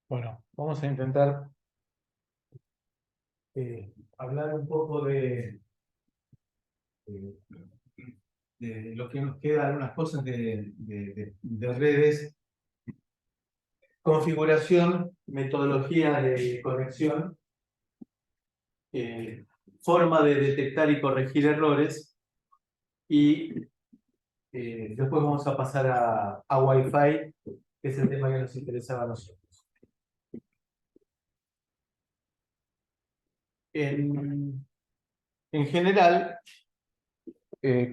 Bueno, vamos a intentar hablar un poco de- de lo que nos queda, algunas cosas de redes, configuración, metodología de conexión, forma de detectar y corregir errores y después vamos a pasar a Wi-Fi, que es el tema que nos interesaba a nosotros. En general,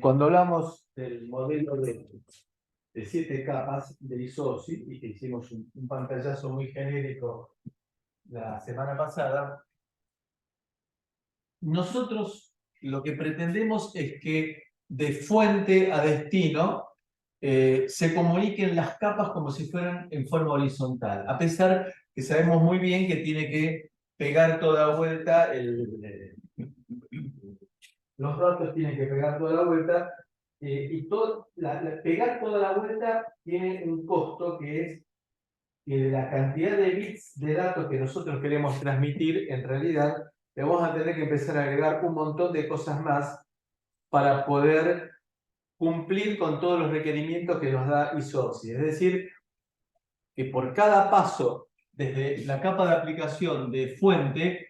cuando hablamos del modelo de 7 capas de ISOCI, y que hicimos un pantallazo muy genérico la semana pasada, nosotros lo que pretendemos es que de fuente a destino se comuniquen las capas como si fueran en forma horizontal, a pesar que sabemos muy bien que tiene que pegar toda vuelta los datos tienen que pegar toda la vuelta, y pegar toda la vuelta tiene un costo que es que la cantidad de bits de datos que nosotros queremos transmitir, en realidad, le vamos a tener que empezar a agregar un montón de cosas más para poder cumplir con todos los requerimientos que nos da ISOCI. Es decir, que por cada paso desde la capa de aplicación de fuente,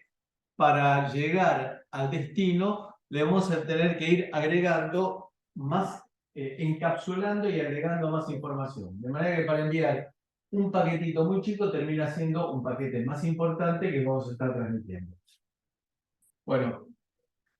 para llegar al destino, le vamos a tener que ir agregando más, encapsulando y agregando más información. De manera que para enviar un paquetito muy chico termina siendo un paquete más importante que vamos a estar transmitiendo. Bueno,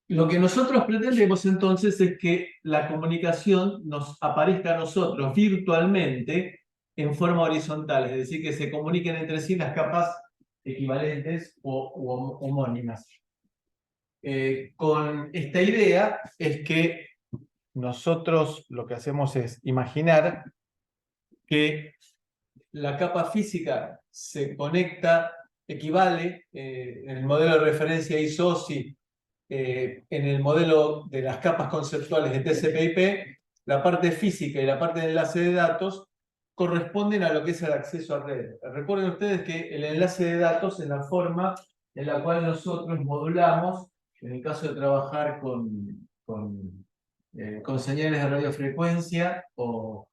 lo que nosotros pretendemos entonces es que la comunicación nos aparezca a nosotros virtualmente en forma horizontal, es decir, que se comuniquen entre sí las capas equivalentes o homónimas. Con esta idea es que nosotros lo que hacemos es imaginar que la capa física se conecta, equivale en el modelo de referencia ISOCI, en el modelo de las capas conceptuales de TCP/IP, la parte física y la parte de enlace de datos corresponden a lo que es el acceso a red. Recuerden ustedes que el enlace de datos es la forma en la cual nosotros modulamos, en el caso de trabajar con señales de radiofrecuencia, o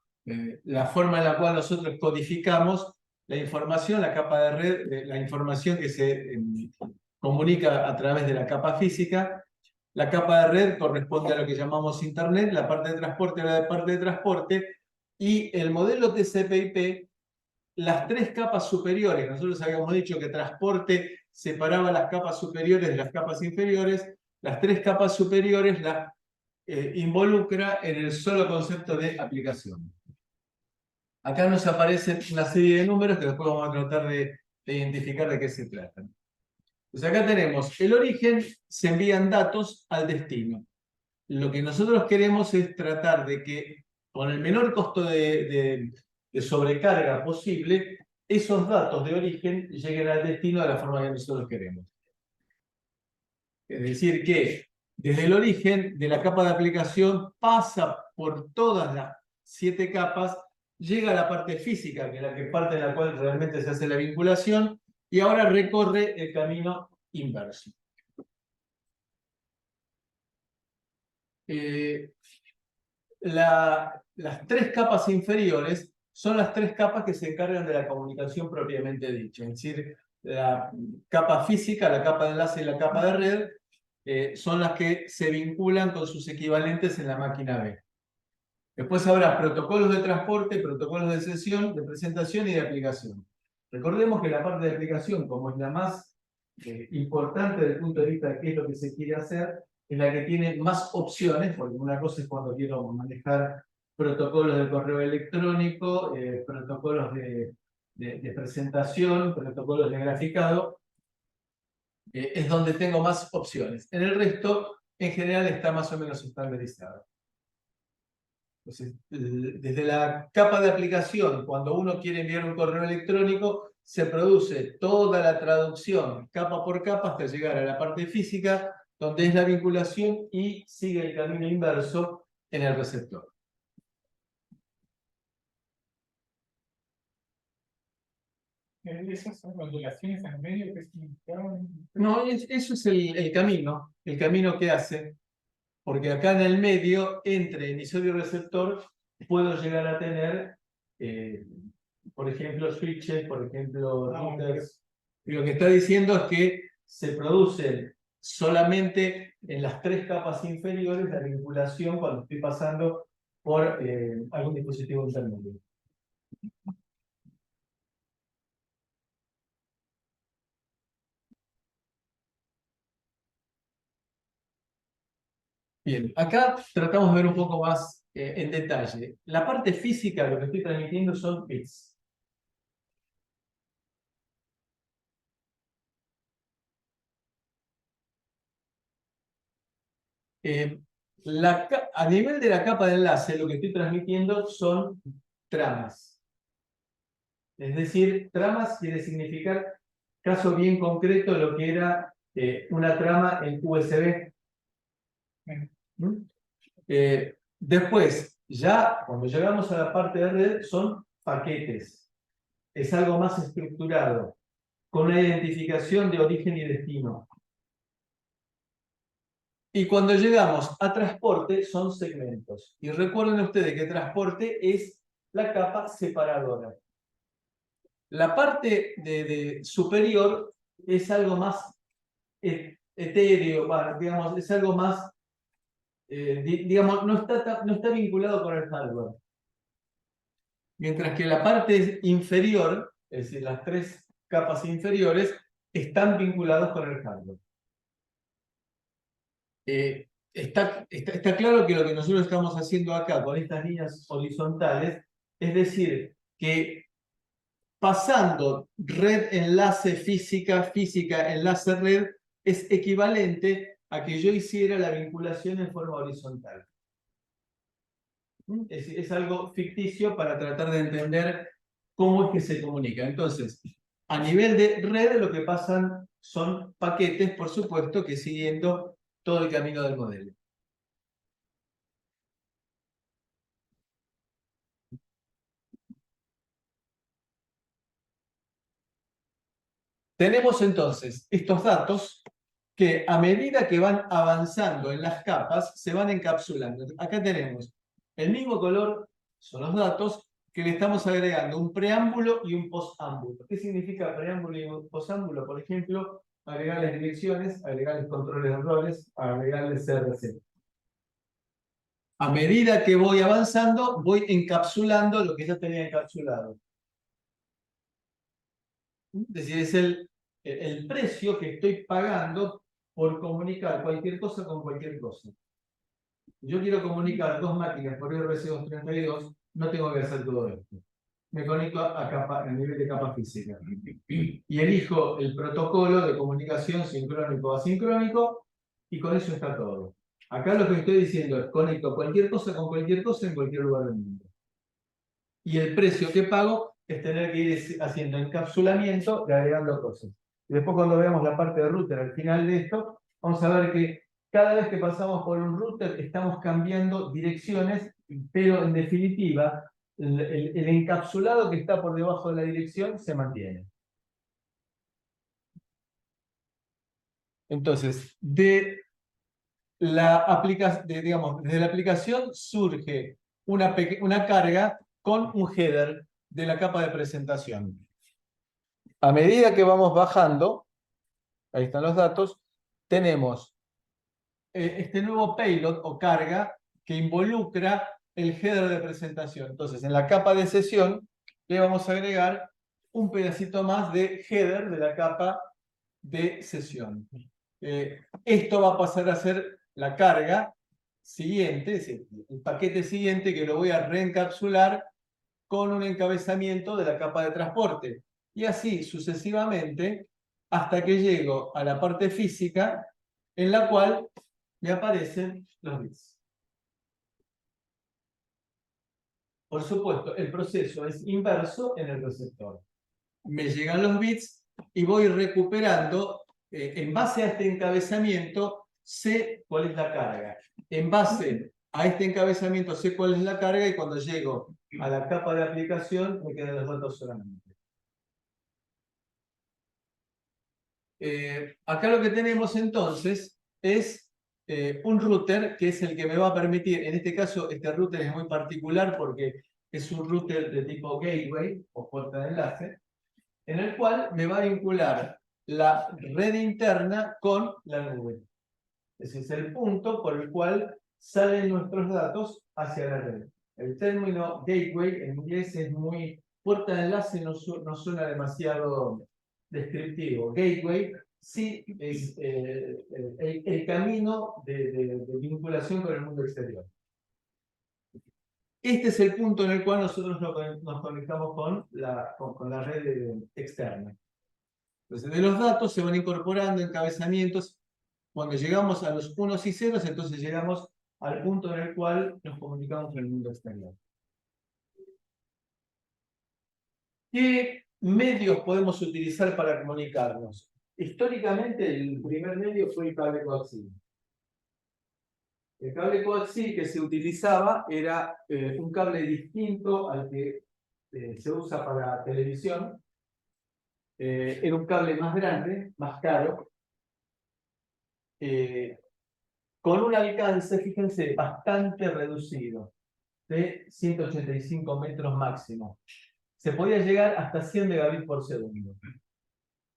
la forma en la cual nosotros codificamos la información, la capa de red, la información que se comunica a través de la capa física. La capa de red corresponde a lo que llamamos Internet, la parte de transporte a la parte de transporte, y el modelo TCP/IP, las 3 capas superiores, nosotros habíamos dicho que transporte separaba las capas superiores de las capas inferiores, las 3 capas superiores las involucra en el solo concepto de aplicación. Acá nos aparecen una serie de números que después vamos a tratar de identificar de qué se tratan. Pues acá tenemos el origen, se envían datos al destino. Lo que nosotros queremos es tratar de que con el menor costo de sobrecarga posible, esos datos de origen lleguen al destino de la forma que nosotros queremos. Es decir, que desde el origen de la capa de aplicación pasa por todas las 7 capas, llega a la parte física, que es la parte en la cual realmente se hace la vinculación, y ahora recorre el camino inverso. Las 3 capas inferiores son las 3 capas que se encargan de la comunicación propiamente dicha. Es decir, la capa física, la capa de enlace y la capa de red son las que se vinculan con sus equivalentes en la máquina B. Después habrá protocolos de transporte, protocolos de sesión, de presentación y de aplicación. Recordemos que la parte de aplicación, como es la más importante desde el punto de vista de qué es lo que se quiere hacer, es la que tiene más opciones, porque una cosa es cuando quiero manejar protocolos de correo electrónico, protocolos de presentación, protocolos de graficado, es donde tengo más opciones. En el resto, en general, está más o menos estandarizado. Entonces, desde la capa de aplicación, cuando uno quiere enviar un correo electrónico, se produce toda la traducción capa por capa hasta llegar a la parte física, donde es la vinculación y sigue el camino inverso en el receptor. Esas son ondulaciones en medio que significaban. No, eso es el camino que hace, porque acá en el medio, entre emisor y receptor, puedo llegar a tener, por ejemplo, switches, por ejemplo, routers. Y lo que está diciendo es que se produce solamente en las tres capas inferiores la vinculación cuando estoy pasando por algún dispositivo intermedio. Bien, acá tratamos de ver un poco más en detalle. La parte física de lo que estoy transmitiendo son bits. Eh, a nivel de la capa de enlace, lo que estoy transmitiendo son tramas. Es decir, tramas quiere significar, caso bien concreto, lo que era una trama en USB. ¿Mm? Después, ya cuando llegamos a la parte de red, son paquetes. Es algo más estructurado, con una identificación de origen y destino. Y cuando llegamos a transporte, son segmentos. Y recuerden ustedes que transporte es la capa separadora. La parte superior es algo más etéreo, digamos, es algo más, digamos, no está vinculado con el hardware. Mientras que la parte inferior, es decir, las tres capas inferiores, están vinculados con el hardware. Está claro que lo que nosotros estamos haciendo acá con estas líneas horizontales, es decir, que pasando red enlace física, física enlace red, es equivalente a que yo hiciera la vinculación en forma horizontal. Es algo ficticio para tratar de entender cómo es que se comunica. Entonces, a nivel de red, lo que pasan son paquetes, por supuesto, que siguiendo todo el camino del modelo. Tenemos entonces estos datos que a medida que van avanzando en las capas, se van encapsulando. Acá tenemos el mismo color, son los datos, que le estamos agregando un preámbulo y un posámbulo. ¿Qué significa preámbulo y un posámbulo? Por ejemplo, agregarles direcciones, agregarles controles de errores, agregarles CRC. A medida que voy avanzando, voy encapsulando lo que ya tenía encapsulado. Es decir, es el precio que estoy pagando por comunicar cualquier cosa con cualquier cosa. Yo quiero comunicar dos máquinas por RC232, no tengo que hacer todo esto. Me conecto a nivel de capa física. Y elijo el protocolo de comunicación sincrónico o asincrónico, y con eso está todo. Acá lo que estoy diciendo es conecto cualquier cosa con cualquier cosa en cualquier lugar del mundo. Y el precio que pago es tener que ir haciendo encapsulamiento y agregando cosas. Y después cuando veamos la parte de router al final de esto, vamos a ver que cada vez que pasamos por un router estamos cambiando direcciones, pero en definitiva el encapsulado que está por debajo de la dirección se mantiene. Entonces, digamos, desde la aplicación surge una carga con un header de la capa de presentación. A medida que vamos bajando, ahí están los datos, tenemos este nuevo payload o carga que involucra el header de presentación. Entonces, en la capa de sesión le vamos a agregar un pedacito más de header de la capa de sesión. Esto va a pasar a ser la carga siguiente, es decir, el paquete siguiente que lo voy a reencapsular con un encabezamiento de la capa de transporte. Y así sucesivamente hasta que llego a la parte física en la cual me aparecen los bits. Por supuesto, el proceso es inverso en el receptor. Me llegan los bits y voy recuperando, en base a este encabezamiento, sé cuál es la carga. En base a este encabezamiento sé cuál es la carga y cuando llego a la capa de aplicación me quedan los datos solamente. acá lo que tenemos entonces es un router que es el que me va a permitir, en este caso este router es muy particular porque es un router de tipo gateway o puerta de enlace, en el cual me va a vincular la red interna con la nube. Ese es el punto por el cual salen nuestros datos hacia la red. El término gateway en inglés es muy... Puerta de enlace no suena demasiado descriptivo. Gateway sí es el camino de vinculación con el mundo exterior. Este es el punto en el cual nosotros nos conectamos con la red externa. Entonces, de los datos se van incorporando encabezamientos. Cuando llegamos a los unos y ceros, entonces llegamos al punto en el cual nos comunicamos con el mundo exterior. ¿Qué medios podemos utilizar para comunicarnos? Históricamente, el primer medio fue el cable coaxial. El cable coaxial que se utilizaba era un cable distinto al que se usa para televisión. Era un cable más grande, más caro, con un alcance, fíjense, bastante reducido, de 185 metros máximo. Se podía llegar hasta 100 megabits por segundo,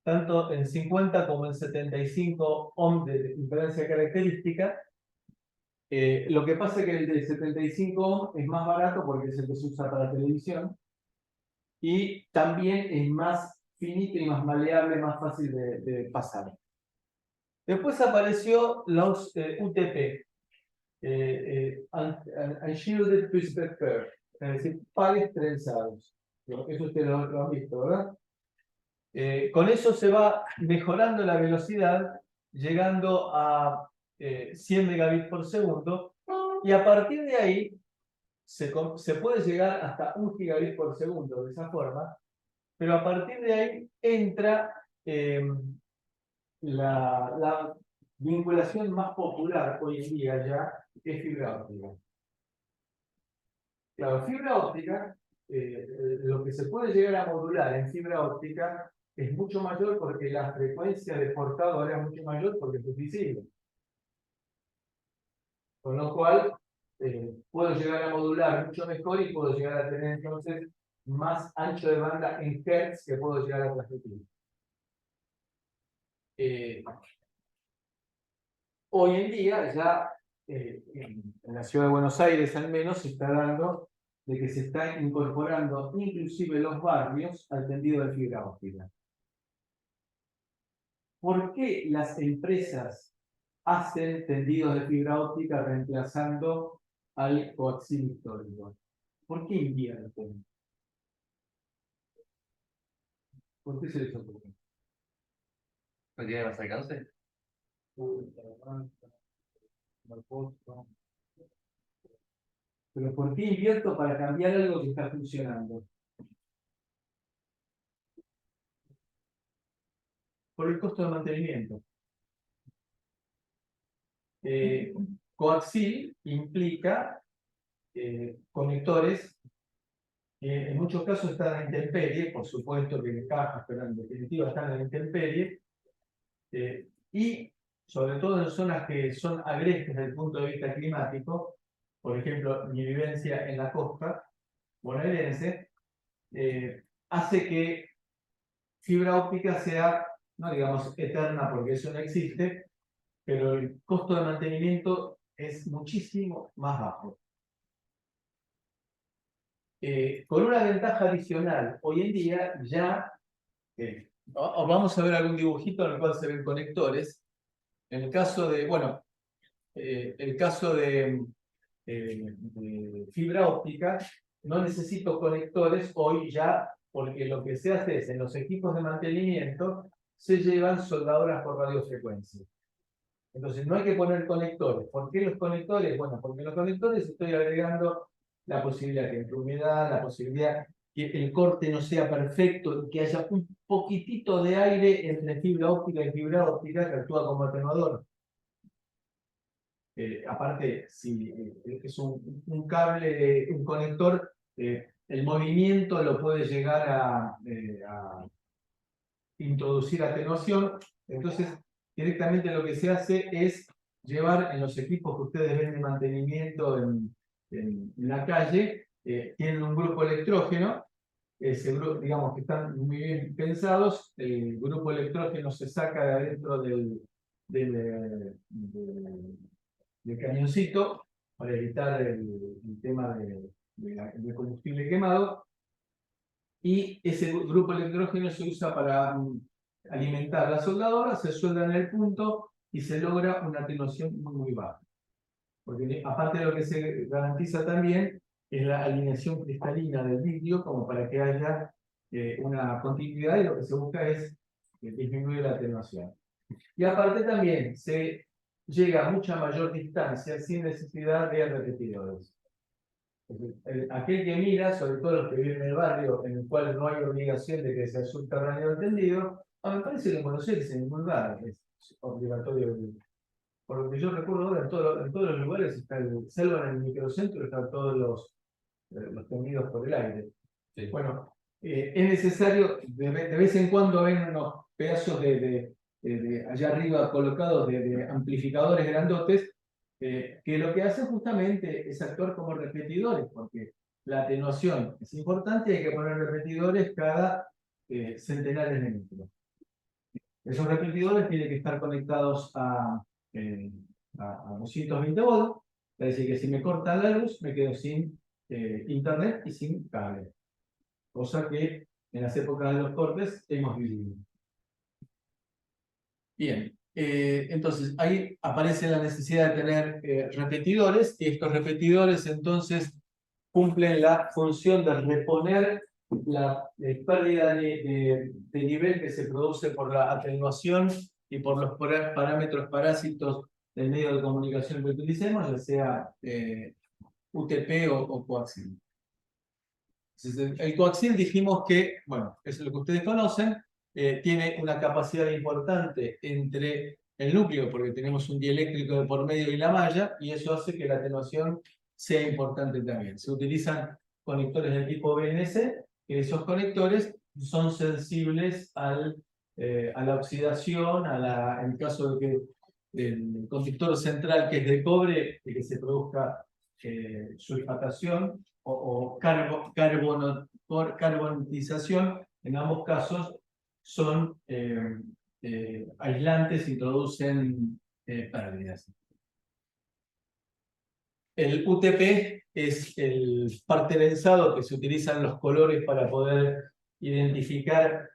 tanto en 50 como en 75 ohms de impedancia característica. Lo que pasa es que el de 75 ohms es más barato porque es el que se usa para televisión y también es más finito y más maleable, más fácil de pasar. Después apareció los UTP, Unshielded Twisted Pair, es decir, pares trenzados. Eso ustedes lo han visto, ¿verdad? Con eso se va mejorando la velocidad, llegando a 100 megabits por segundo, y a partir de ahí se puede llegar hasta 1 gigabit por segundo de esa forma, pero a partir de ahí entra la vinculación más popular hoy en día ya, es fibra óptica. Claro, fibra óptica, lo que se puede llegar a modular en fibra óptica es mucho mayor porque la frecuencia de portadora es mucho mayor porque es visible. Con lo cual, puedo llegar a modular mucho mejor y puedo llegar a tener entonces más ancho de banda en Hertz que puedo llegar a transmitir. Hoy en día ya en la ciudad de Buenos Aires al menos se está dando de que se está incorporando inclusive los barrios al tendido de fibra óptica. ¿Por qué las empresas hacen tendidos de fibra óptica reemplazando al coaxial histórico? ¿Por qué invierten? ¿Por qué se les ocurre? ¿No tiene más alcance? Pero ¿por qué invierto para cambiar algo que está funcionando? Por el costo de mantenimiento. Coaxial implica conectores que en muchos casos están en intemperie, por supuesto que en cajas, pero en definitiva están en intemperie, y sobre todo en zonas que son agrestes desde el punto de vista climático, por ejemplo, mi vivencia en la costa bonaerense, hace que fibra óptica sea, no digamos eterna porque eso no existe, pero el costo de mantenimiento es muchísimo más bajo. Con una ventaja adicional, hoy en día ya, vamos a ver algún dibujito en el cual se ven conectores. En el caso de, bueno, el caso de fibra óptica, no necesito conectores hoy ya, porque lo que se hace es, en los equipos de mantenimiento, se llevan soldadoras por radiofrecuencia. Entonces no hay que poner conectores. ¿Por qué los conectores? Bueno, porque en los conectores estoy agregando la posibilidad que entre humedad, la posibilidad que el corte no sea perfecto, que haya un poquitito de aire entre fibra óptica y fibra óptica que actúa como atenuador. Aparte, si es un cable, un conector, el movimiento lo puede llegar a introducir atenuación. Entonces, directamente lo que se hace es llevar en los equipos que ustedes ven de mantenimiento en la calle, tienen un grupo electrógeno. Ese grupo, digamos que están muy bien pensados, el grupo electrógeno se saca de adentro del camioncito para evitar el tema del combustible quemado, y ese grupo electrógeno se usa para alimentar la soldadora, se suelda en el punto y se logra una atenuación muy baja. Porque aparte de lo que se garantiza también es la alineación cristalina del vidrio, como para que haya una continuidad, y lo que se busca es disminuir la atenuación. Y aparte también se llega a mucha mayor distancia sin necesidad de repetidores. Aquel que mira, sobre todo los que viven en el barrio, en el cual no hay obligación de que sea subterráneo entendido, me parece que en Buenos Aires en ningún lugar es obligatorio. Por lo que yo recuerdo ahora, en todos los lugares está salvo en el microcentro, están todos los tendidos por el aire. Sí. Bueno, es necesario, de vez en cuando ven unos pedazos de allá arriba colocados de amplificadores grandotes, que lo que hacen justamente es actuar como repetidores, porque la atenuación es importante y hay que poner repetidores cada centenares de metros. Esos repetidores tienen que estar conectados a 220 volts, es decir, que si me cortan la luz, me quedo sin internet y sin cable. Cosa que en las épocas de los cortes hemos vivido. Bien, entonces ahí aparece la necesidad de tener repetidores, y estos repetidores entonces cumplen la función de reponer la pérdida de nivel que se produce por la atenuación y por los parámetros parásitos del medio de comunicación que utilicemos, ya sea UTP o coaxil. Entonces, el coaxil dijimos que, bueno, es lo que ustedes conocen, tiene una capacidad importante entre el núcleo, porque tenemos un dieléctrico de por medio y la malla, y eso hace que la atenuación sea importante también. Se utilizan conectores de tipo BNC, que esos conectores son sensibles a la oxidación, en el caso de que el conductor central, que es de cobre, de que se produzca sulfatación o carbonatización, en ambos casos son aislantes, introducen pérdidas. El UTP es el parterenzado que se utilizan los colores para poder identificar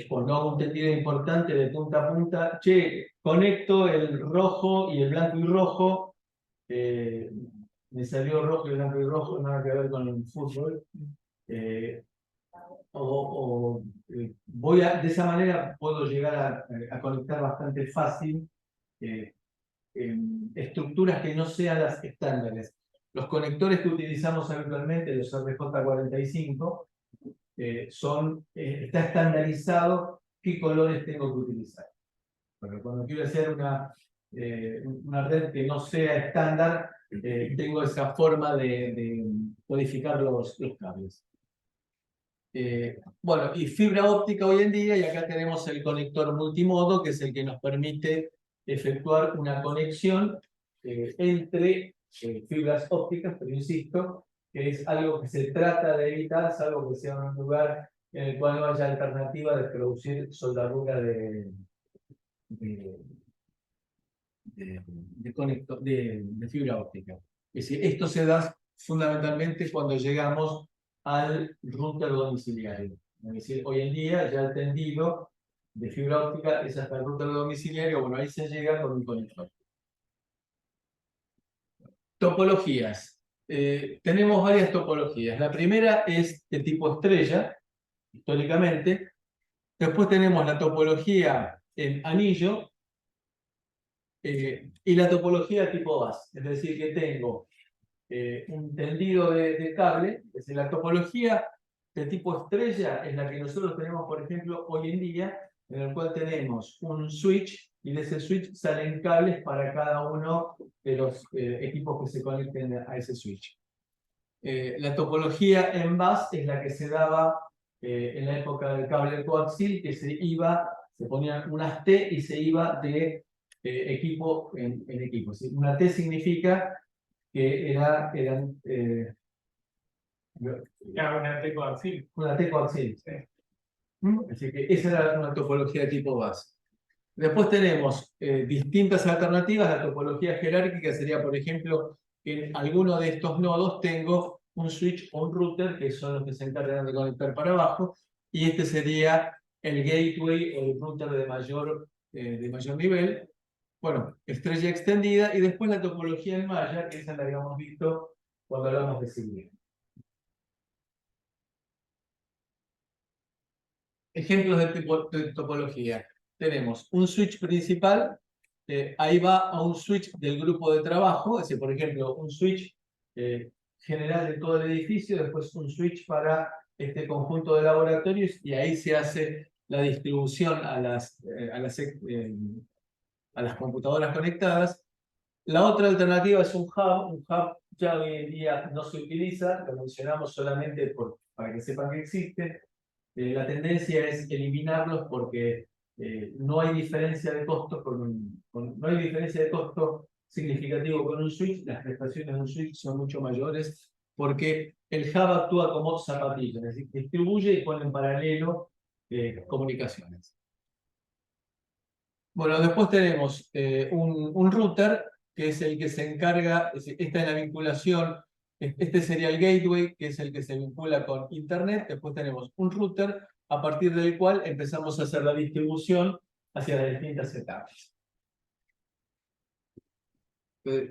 cuando un tendido importante de punta a punta. Che, conecto el rojo y el blanco y rojo. Me salió rojo y blanco y rojo, nada que ver con el fútbol. De esa manera puedo llegar a conectar bastante fácil estructuras que no sean las estándares. Los conectores que utilizamos habitualmente, los RJ45, está estandarizado qué colores tengo que utilizar. Pero cuando quiero hacer una red que no sea estándar, tengo esa forma de codificar los cables. Bueno, y fibra óptica hoy en día, y acá tenemos el conector multimodo, que es el que nos permite efectuar una conexión entre fibras ópticas, pero insisto, que es algo que se trata de evitar, salvo que sea un lugar en el cual no haya alternativa de producir soldadura de fibra óptica. Es decir, esto se da fundamentalmente cuando llegamos al router domiciliario. Es decir, hoy en día ya el tendido de fibra óptica es hasta el router domiciliario, bueno, ahí se llega con un conector. Topologías. Tenemos varias topologías. La primera es de tipo estrella, históricamente. Después tenemos la topología en anillo, y la topología tipo bus, es decir, que tengo un tendido de cable. Es decir, la topología de tipo estrella es la que nosotros tenemos, por ejemplo, hoy en día, en el cual tenemos un switch, y de ese switch salen cables para cada uno de los equipos que se conecten a ese switch. La topología en bus es la que se daba en la época del cable coaxil, que se ponían unas T y se iba de equipo en equipo. ¿Sí? Una T significa que eran Claro, una T-coaxil. una T coaxil. ¿Sí? Así que esa era una topología de tipo base. Después tenemos distintas alternativas. La topología jerárquica sería, por ejemplo, que en alguno de estos nodos tengo un switch o un router, que son los que se encargan de conectar para abajo, y este sería el gateway o el router de mayor nivel. Bueno, estrella extendida, y después la topología en malla, que esa la habíamos visto cuando hablamos de Zigbee. Ejemplos de topología. Tenemos un switch principal, ahí va a un switch del grupo de trabajo, es decir, por ejemplo, un switch general de todo el edificio, después un switch para este conjunto de laboratorios, y ahí se hace la distribución a las computadoras conectadas. La otra alternativa es un hub ya hoy en día no se utiliza, lo mencionamos solamente para que sepan que existe. La tendencia es eliminarlos porque no hay diferencia de costo no hay diferencia de costo significativo con un switch. Las prestaciones de un switch son mucho mayores porque el hub actúa como zapatilla, es decir, distribuye y pone en paralelo comunicaciones. Bueno, después tenemos un router, que es el que se encarga, esta es la vinculación, este sería el gateway, que es el que se vincula con Internet. Después tenemos un router, a partir del cual empezamos a hacer la distribución hacia las distintas etapas.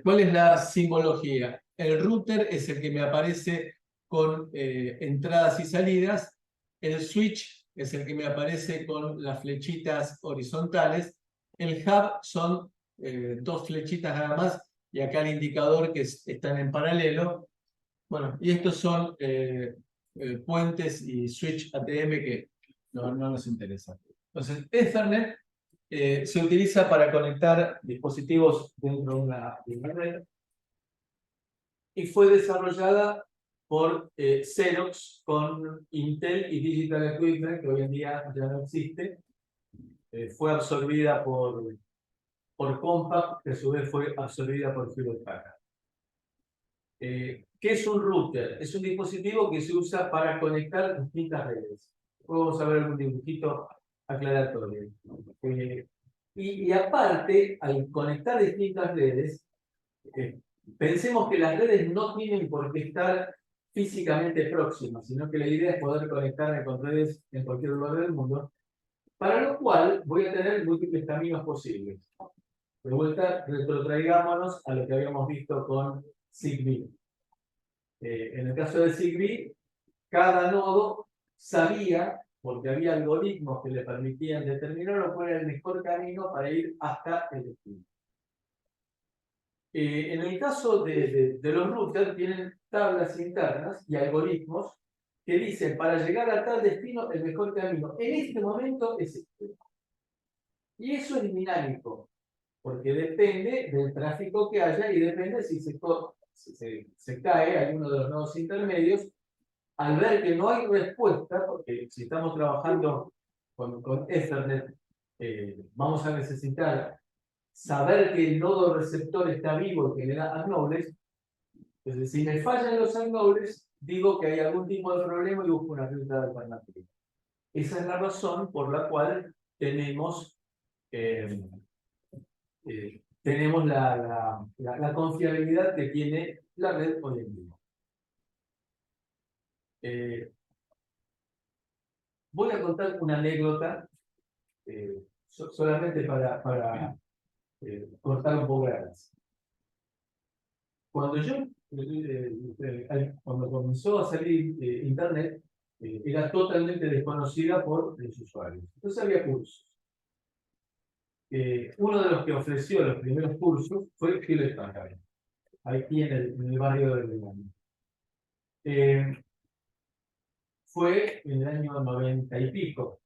¿Cuál es la simbología? El router es el que me aparece con entradas y salidas, el switch es el que me aparece con las flechitas horizontales, el hub son dos flechitas nada más, y acá el indicador que están en paralelo. Bueno, y estos son puentes y switch ATM que no nos interesan. Entonces, Ethernet se utiliza para conectar dispositivos dentro de una red, y fue desarrollada por Xerox con Intel y Digital Equipment, que hoy en día ya no existe. Fue absorbida por Compaq, que a su vez fue absorbida por Hewlett Packard. ¿Qué es un router? Es un dispositivo que se usa para conectar distintas redes. Vamos a ver algún dibujito aclaratorio. Y aparte, al conectar distintas redes, pensemos que las redes no tienen por qué estar físicamente próximas, sino que la idea es poder conectarme con redes en cualquier lugar del mundo, para lo cual voy a tener múltiples caminos posibles. De vuelta, retrotraigámonos a lo que habíamos visto con Zigbee. En el caso de Zigbee, cada nodo sabía, porque había algoritmos que le permitían determinar cuál era el mejor camino para ir hasta el destino. En el caso de los routers, tienen tablas internas y algoritmos que dicen, para llegar a tal destino, el mejor camino en este momento es este. Y eso es dinámico, porque depende del tráfico que haya y depende si se cae alguno de los nodos intermedios. Al ver que no hay respuesta, porque si estamos trabajando con Ethernet, vamos a necesitar saber que el nodo receptor está vivo y genera acknowledge. Entonces, si me fallan los acknowledge, digo que hay algún tipo de problema y busco una ruta alternativa. Esa es la razón por la cual tenemos la confiabilidad que tiene la red hoy en día. Voy a contar una anécdota solamente para cortar un poco la grasa. Cuando comenzó a salir Internet, era totalmente desconocida por los usuarios. Entonces había cursos. Uno de los que ofreció los primeros cursos fue Hewlett Packard, aquí en el barrio de Belgrano. Fue en el año 90 y pico,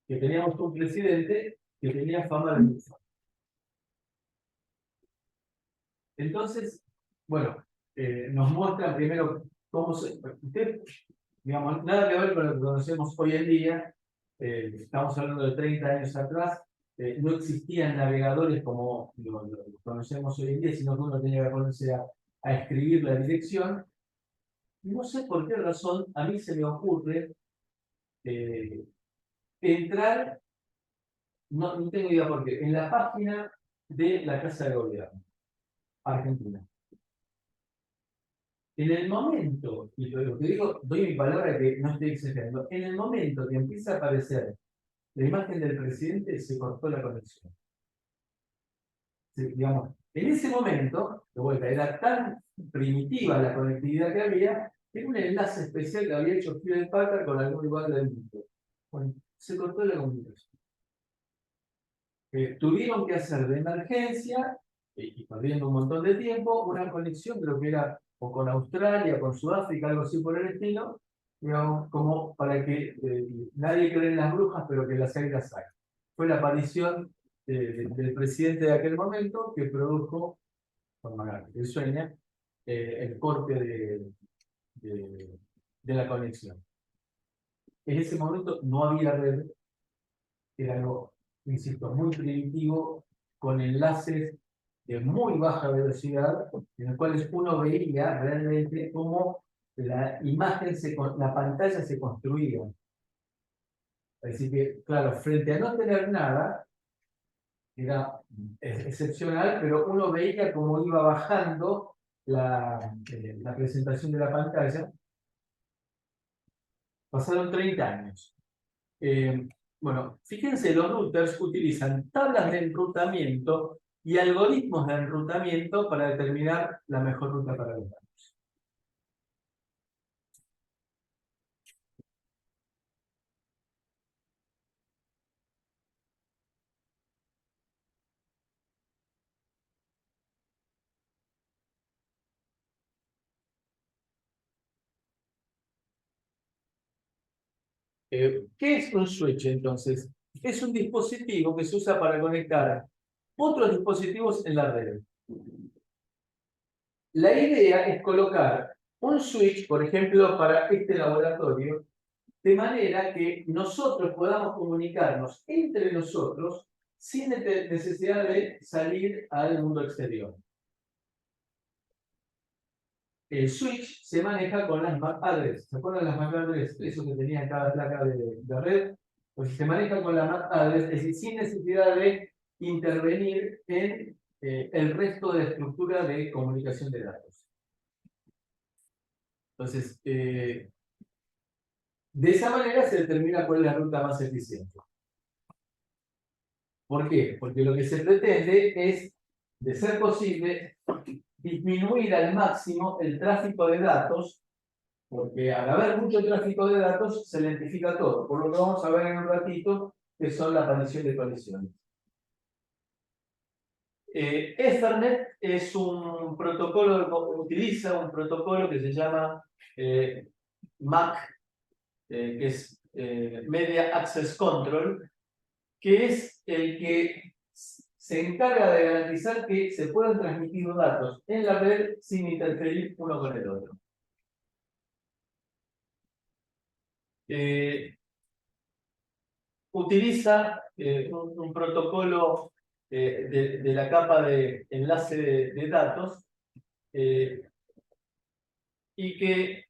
que teníamos un presidente que tenía fama de bufón. Entonces, bueno, nos muestra primero cómo se... Usted digamos, nada que ver con lo que conocemos hoy en día. Estamos hablando de 30 años atrás. No existían navegadores como lo conocemos hoy en día, sino que uno tenía que ponerse a escribir la dirección. No sé por qué razón a mí se me ocurre entrar, no tengo idea por qué, en la página de la Casa de Gobierno Argentina. En el momento, y lo que digo, doy mi palabra que no estoy exagerando, en el momento que empieza a aparecer la imagen del presidente, se cortó la conexión. Digamos, en ese momento, de vuelta, era tan primitiva la conectividad que había, que un enlace especial que había hecho Hewlett Packard con algún lugar del mundo. Bueno, se cortó la comunicación. Tuvieron que hacer de emergencia, y perdiendo un montón de tiempo, una conexión, creo que era o con Australia, con Sudáfrica, algo así por el estilo, digamos, como para que nadie cree en las brujas, pero que las hay las hay. Fue la aparición del presidente de aquel momento que produjo, con Magali, que sueña, el corte de la conexión. En ese momento no había red, era algo, insisto, muy primitivo, con enlaces de muy baja velocidad, en los cuales uno veía realmente cómo la imagen, la pantalla se construía. Así que, claro, frente a no tener nada, era excepcional, pero uno veía cómo iba bajando la presentación de la pantalla. Pasaron 30 años. Bueno, fíjense, los routers utilizan tablas de enrutamiento y algoritmos de enrutamiento para determinar la mejor ruta para los datos. ¿Qué es un switch entonces? Es un dispositivo que se usa para conectar otros dispositivos en la red. La idea es colocar un switch, por ejemplo, para este laboratorio, de manera que nosotros podamos comunicarnos entre nosotros sin necesidad de salir al mundo exterior. El switch se maneja con las MAC address. ¿Se acuerdan las MAC address? Eso que tenía cada placa de red. Pues se maneja con la MAC address, es decir, sin necesidad de intervenir en el resto de la estructura de comunicación de datos. Entonces, de esa manera se determina cuál es la ruta más eficiente. ¿Por qué? Porque lo que se pretende es, de ser posible, disminuir al máximo el tráfico de datos, porque al haber mucho tráfico de datos se lentifica todo, por lo que vamos a ver en un ratito, que son la aparición de colisiones. Ethernet es un protocolo que utiliza un protocolo que se llama MAC, que es Media Access Control, que es el que se encarga de garantizar que se puedan transmitir datos en la red sin interferir uno con el otro. Utiliza un protocolo de la capa de enlace de datos y que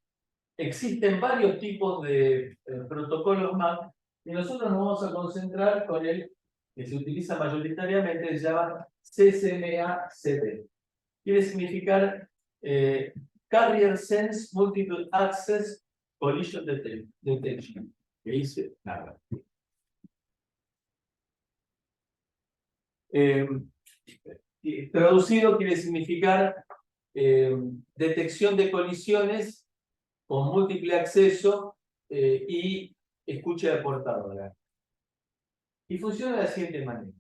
existen varios tipos de protocolos MAC y nosotros nos vamos a concentrar con el que se utiliza mayoritariamente, se llama CSMA-CD. Quiere significar Carrier Sense Multiple Access Collision Detection. Que dice nada. Traducido quiere significar detección de colisiones con múltiple acceso y escucha de portadora. Y funciona de la siguiente manera.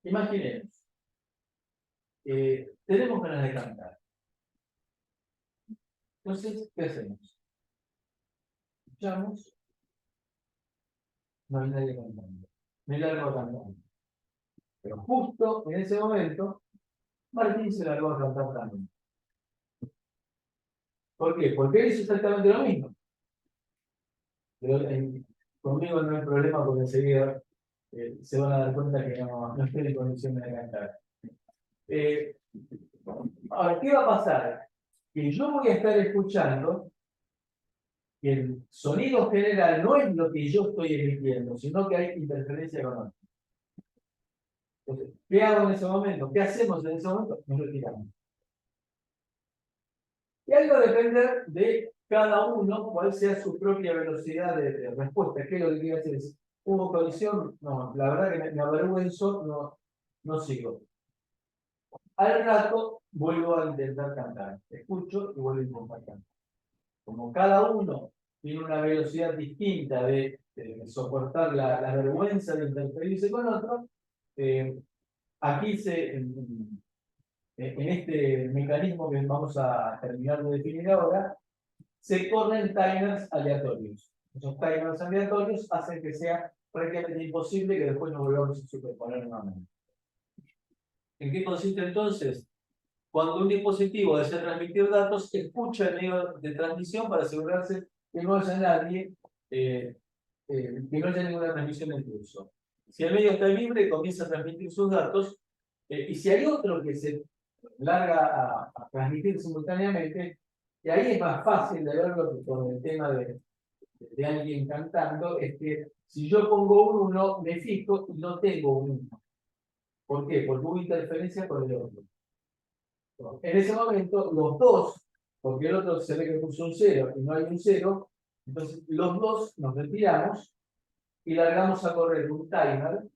Imaginemos, tenemos ganas de cantar. Entonces, ¿qué hacemos? Escuchamos, no hay nadie cantando. Me largo cantando. Pero justo en ese momento, Martín se largó a cantar también. ¿Por qué? Porque él hizo exactamente lo mismo. Pero, conmigo no hay problema porque enseguida se van a dar cuenta que no estoy en condiciones de cantar. Ahora, ¿qué va a pasar? Que yo voy a estar escuchando que el sonido general no es lo que yo estoy emitiendo, sino que hay interferencia con otro. Entonces, ¿qué hago en ese momento? ¿Qué hacemos en ese momento? Nos retiramos. Y ahí va a depender de cada uno cuál sea su propia velocidad de respuesta. ¿Qué es lo que quiero hacer? ¿Hubo colisión? No, la verdad que me avergüenzo, no sigo. Al rato vuelvo a intentar cantar. Escucho y vuelvo a intentar cantar. Como cada uno tiene una velocidad distinta de soportar la vergüenza de interferirse con otro, aquí en este mecanismo que vamos a terminar de definir ahora, se corren timers aleatorios. Esos timers aleatorios hacen que sea prácticamente imposible que después nos volvamos a superponer nuevamente. ¿En qué consiste entonces? Cuando un dispositivo desea transmitir datos, escucha el medio de transmisión para asegurarse que no haya nadie, que no haya ninguna transmisión en curso. Si el medio está libre, comienza a transmitir sus datos, y si hay otro que se larga a transmitir simultáneamente, y ahí es más fácil de verlo que con el tema de alguien cantando, es que si yo pongo un 1, me fijo y no tengo un 1. ¿Por qué? Porque hubo interferencia con el otro. En ese momento, los dos, porque el otro se ve que puso un 0 y no hay un 0, entonces los dos nos retiramos y largamos a correr un timer,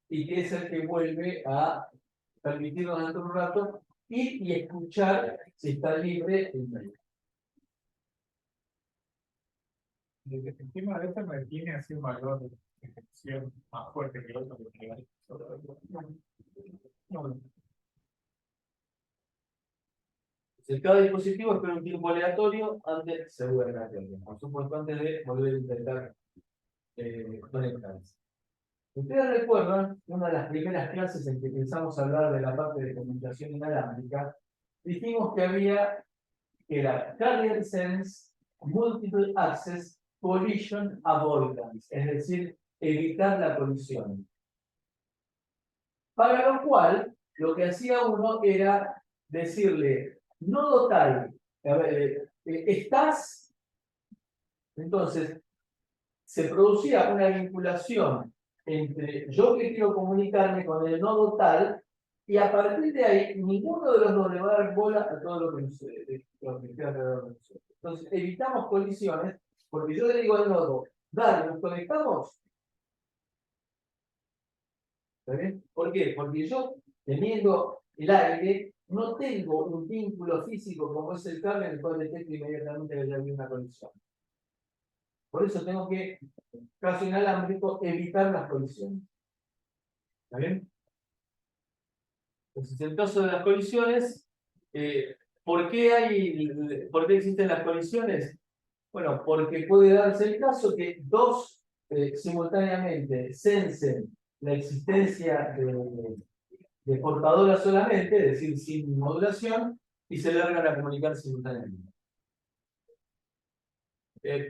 y que es el que vuelve a permitirnos dentro de un rato ir y escuchar si está libre el medio. Encima de esto me tiene así un valor de ejecución más fuerte que el otro que no. Cada dispositivo espera un tiempo aleatorio antes se vuelve aleatorio. Por supuesto, antes de volver a intentar conectarse. Ustedes recuerdan, una de las primeras clases en que empezamos a hablar de la parte de comunicación inalámbrica, dijimos que era Carrier Sense Multiple Access Collision Avoidance, es decir, evitar la colisión. Para lo cual, lo que hacía uno era decirle, nodo tal, estás, entonces se producía una vinculación entre yo que quiero comunicarme con el nodo tal, y a partir de ahí ninguno de los dos le va a dar bola a todo lo que sucede, lo que queda alrededor de nosotros. Entonces evitamos colisiones, porque yo le digo al nodo, dale, nos conectamos. ¿Está bien? ¿Por qué? Porque yo, teniendo el aire, no tengo un vínculo físico como es el cable en el cual detecto inmediatamente que haya una colisión. Por eso tengo que, caso inalámbrico, evitar las colisiones. ¿Está bien? Entonces, en el caso de las colisiones, ¿por qué existen las colisiones? Bueno, porque puede darse el caso que dos simultáneamente sensen la existencia de portadoras solamente, es decir, sin modulación, y se largan a comunicar simultáneamente.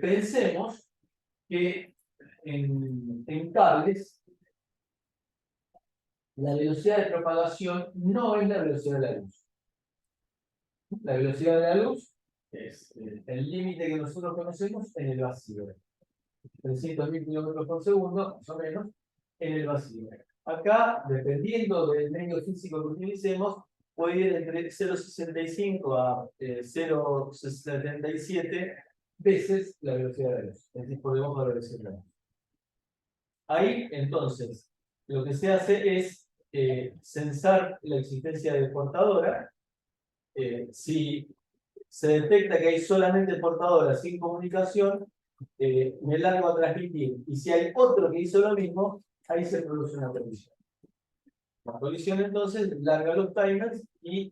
Pensemos que en cables la velocidad de propagación no es la velocidad de la luz. La velocidad de la luz es el límite que nosotros conocemos en el vacío. 300.000 kilómetros por segundo, más o menos, en el vacío. Acá, dependiendo del medio físico que utilicemos, puede ir entre 0,65 a 0,77 veces la velocidad de la luz. Es decir, por debajo de la velocidad de la luz. Ahí, entonces, lo que se hace es censar la existencia de portadora. Si se detecta que hay solamente portadoras sin comunicación, me largo a transmitir. Y si hay otro que hizo lo mismo, ahí se produce una colisión. La colisión entonces larga los timers y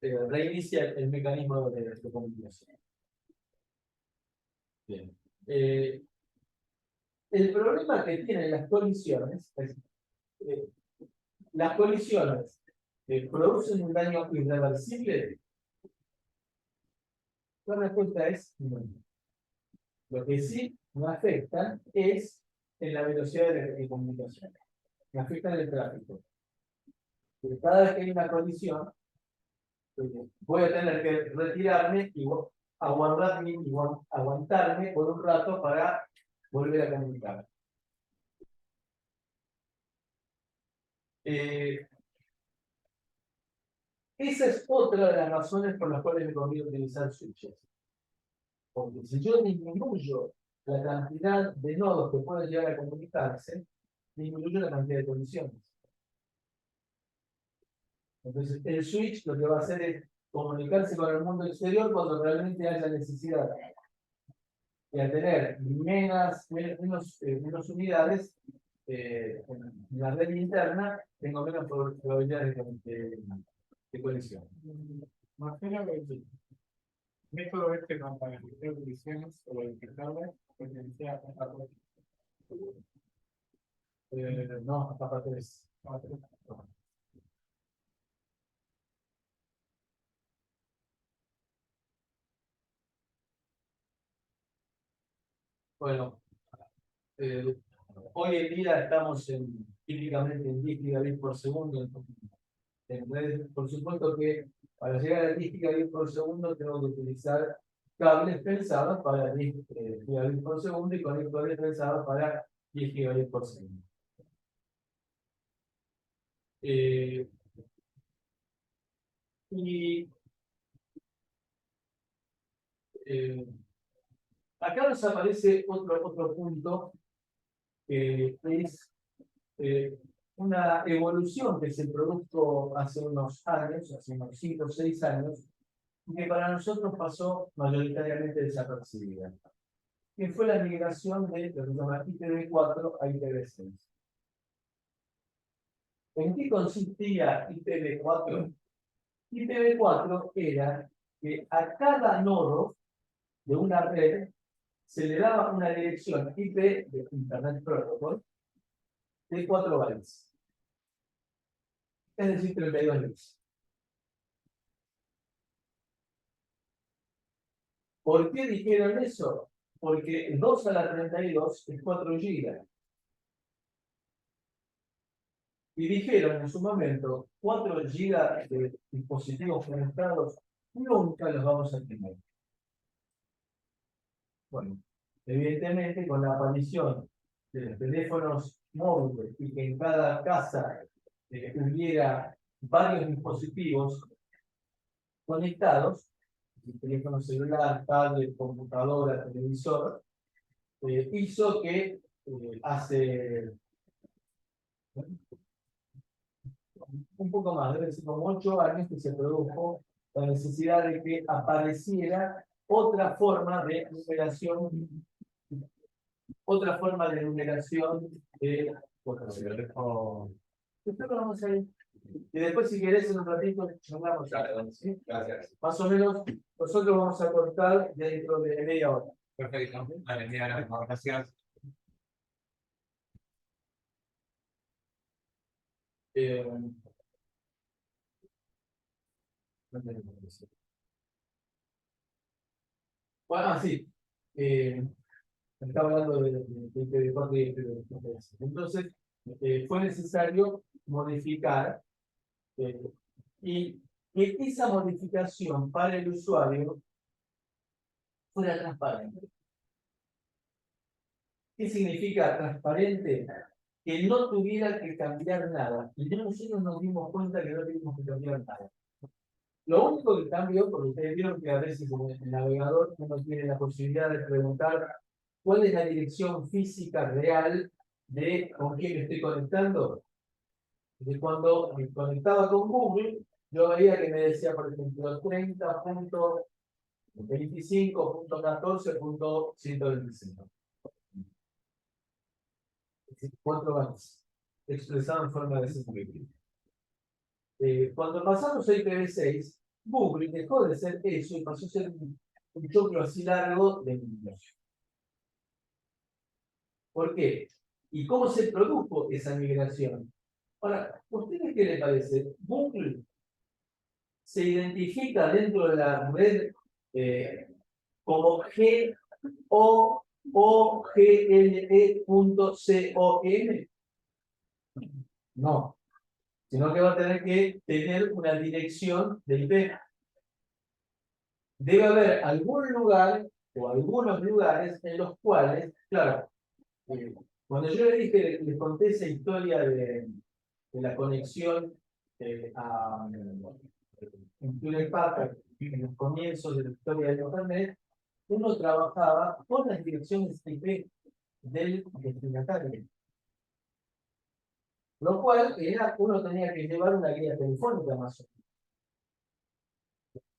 reinicia el mecanismo de comunicación. Bien. El problema que tienen las colisiones es las colisiones producen un daño irreversible. La respuesta es no. Lo que sí me afecta es en la velocidad de comunicación. Me afecta en el tráfico. Porque cada vez que hay una colisión, voy a tener que retirarme y aguantarme por un rato para volver a comunicar. Esa es otra de las razones por las cuales me conviene utilizar switches. Porque si yo disminuyo la cantidad de nodos que pueden llegar a comunicarse, disminuyo la cantidad de colisiones. Entonces, el switch lo que va a hacer es comunicarse con el mundo exterior cuando realmente haya necesidad. Y al tener menos unidades en la red interna, tengo menos probabilidades de colisión. Imagino que el método este para evitar colisiones o evitarlas potencia a No, capa 3. Bueno, hoy en día estamos típicamente en 10 gigabits por segundo. Entonces, por supuesto que para llegar a 10 gigabits por segundo tengo que utilizar cables pensados para 10 gigabits por segundo y conectores pensados para 10 gigabits por segundo. Acá nos aparece otro punto que es una evolución que se produjo hace unos años, hace unos 5 o 6 años, y que para nosotros pasó mayoritariamente desapercibida, que fue la migración de lo que se llama IPv4 a IPv6. ¿En qué consistía IPv4? IPv4 era que a cada nodo de una red se le daba una dirección IP de Internet Protocol de 4 bytes. Es decir, 32 bits. ¿Por qué dijeron eso? Porque 2 a la 32 es 4 GB. Y dijeron en su momento, 4 GB de dispositivos conectados nunca los vamos a tener. Bueno, evidentemente con la aparición de los teléfonos móviles y que en cada casa hubiera varios dispositivos conectados, teléfono celular, tablet, computadora, televisor, hizo que hace un poco más, debe ser como 8 años que se produjo la necesidad de que apareciera otra forma de numeración de Esto lo vamos a ir. Y después, si querés, en un ratito charlamos. ¿Sí? Gracias. Más o menos, nosotros vamos a cortar dentro de media hora. Perfecto. Vale, gracias. Bueno, sí. Estaba hablando de IPv4 y IPv6. Entonces, fue necesario modificar y que esa modificación para el usuario fuera transparente. ¿Qué significa transparente? Que no tuviera que cambiar nada. Y nosotros nos dimos cuenta que no teníamos que cambiar nada. Lo único que cambió, porque ustedes vieron que a veces como el navegador uno tiene la posibilidad de preguntar cuál es la dirección física real de con quién me estoy conectando. Y cuando me conectaba con Google, yo veía que me decía, por ejemplo, 30.25.14.125. 4 bytes expresado en forma de simple. Cuando pasamos a IPv6, Google dejó de ser eso y pasó a ser un choclo así largo de migración. ¿Por qué? ¿Y cómo se produjo esa migración? Ahora, ¿a ustedes qué les parece? Google se identifica dentro de la red como GOGLE.com. No, sino que va a tener que tener una dirección de IP. Debe haber algún lugar o algunos lugares en los cuales, claro, cuando yo le dije, les conté esa historia de la conexión en Hewlett Packard, en los comienzos de la historia de Internet, uno trabajaba con las direcciones IP del destinatario. Lo cual era, uno tenía que llevar una guía telefónica más o menos.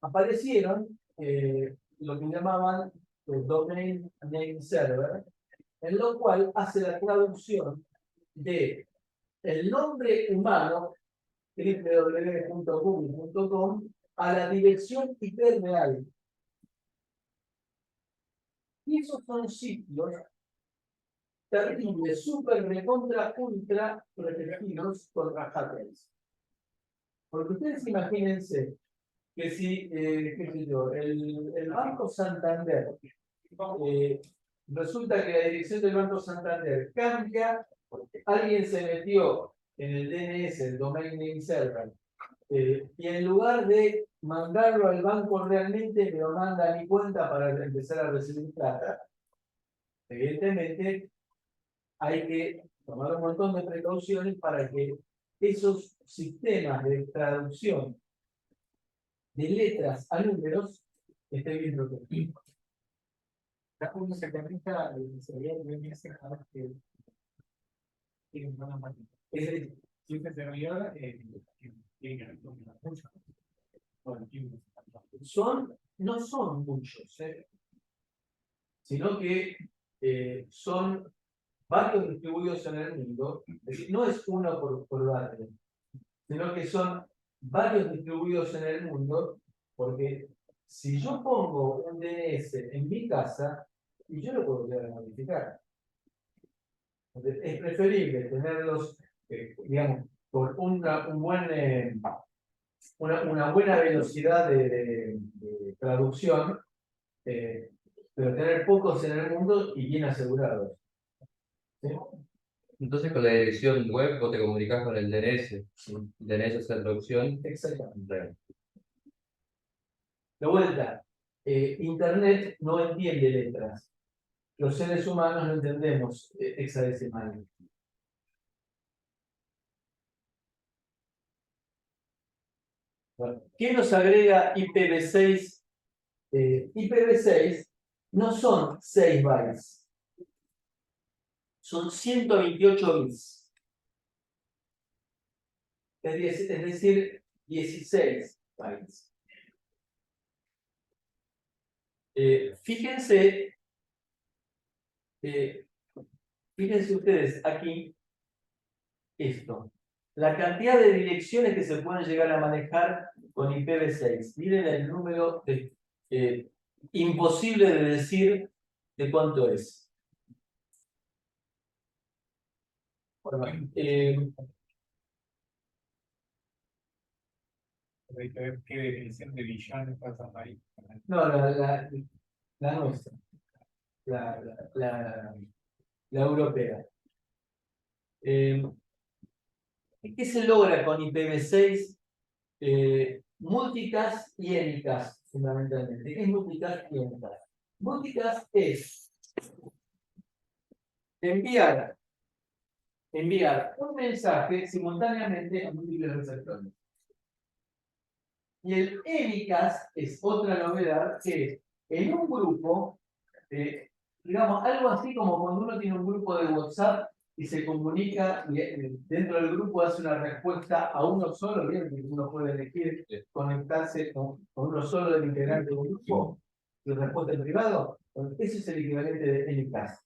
Aparecieron lo que llamaban Domain Name Server, en lo cual hace la traducción de el nombre humano www.google.com a la dirección IP real. Y esos son sitios terribles, super, recontra, ultra protegidos contra hackers. Porque ustedes imagínense que si, qué sé yo, el Banco Santander, resulta que la dirección del Banco Santander cambia, alguien se metió en el DNS, el Domain Name Server, y en lugar de mandarlo al banco realmente, me lo manda a mi cuenta para empezar a recibir plata. Evidentemente, hay que tomar un montón de precauciones para que esos sistemas de traducción de letras a números estén bien protegidos. Uno se conecta al servidor de DNS cada vez que tiene una máquina. Es decir, Si ese servidor tiene mucho. no son muchos, sino que son varios distribuidos en el mundo. Es decir, no es uno por barrio, sino que son varios distribuidos en el mundo, porque si yo pongo un DNS en mi casa, y yo lo puedo llegar a modificar. Entonces, es preferible tenerlos, digamos, con una buena velocidad de traducción, pero tener pocos en el mundo y bien asegurados. ¿Sí? Entonces con la dirección web vos te comunicás con el DNS. Sí. El DNS es la traducción. Exactamente. De vuelta, Internet no entiende letras. Los seres humanos no entendemos hexadecimal. Bueno, ¿qué nos agrega IPv6? IPv6 no son 6 bytes, son 128 bits. Es decir, 16 bytes. Fíjense ustedes aquí esto. La cantidad de direcciones que se pueden llegar a manejar con IPv6. Miren el número imposible de decir de cuánto es. Bueno, Hay que ver qué definición de billones pasa ahí. no, la nuestra. La europea. ¿Qué se logra con IPv6? Multicast y Anycast, fundamentalmente. ¿Qué es multicast y Anycast? Multicast es enviar un mensaje simultáneamente a múltiples receptores. Y el Anycast es otra novedad que es en un grupo, digamos, algo así como cuando uno tiene un grupo de WhatsApp y se comunica y dentro del grupo hace una respuesta a uno solo, bien, que uno puede elegir conectarse con uno solo del integrante de un grupo y respuesta en privado. Bueno, ese es el equivalente de Anycast.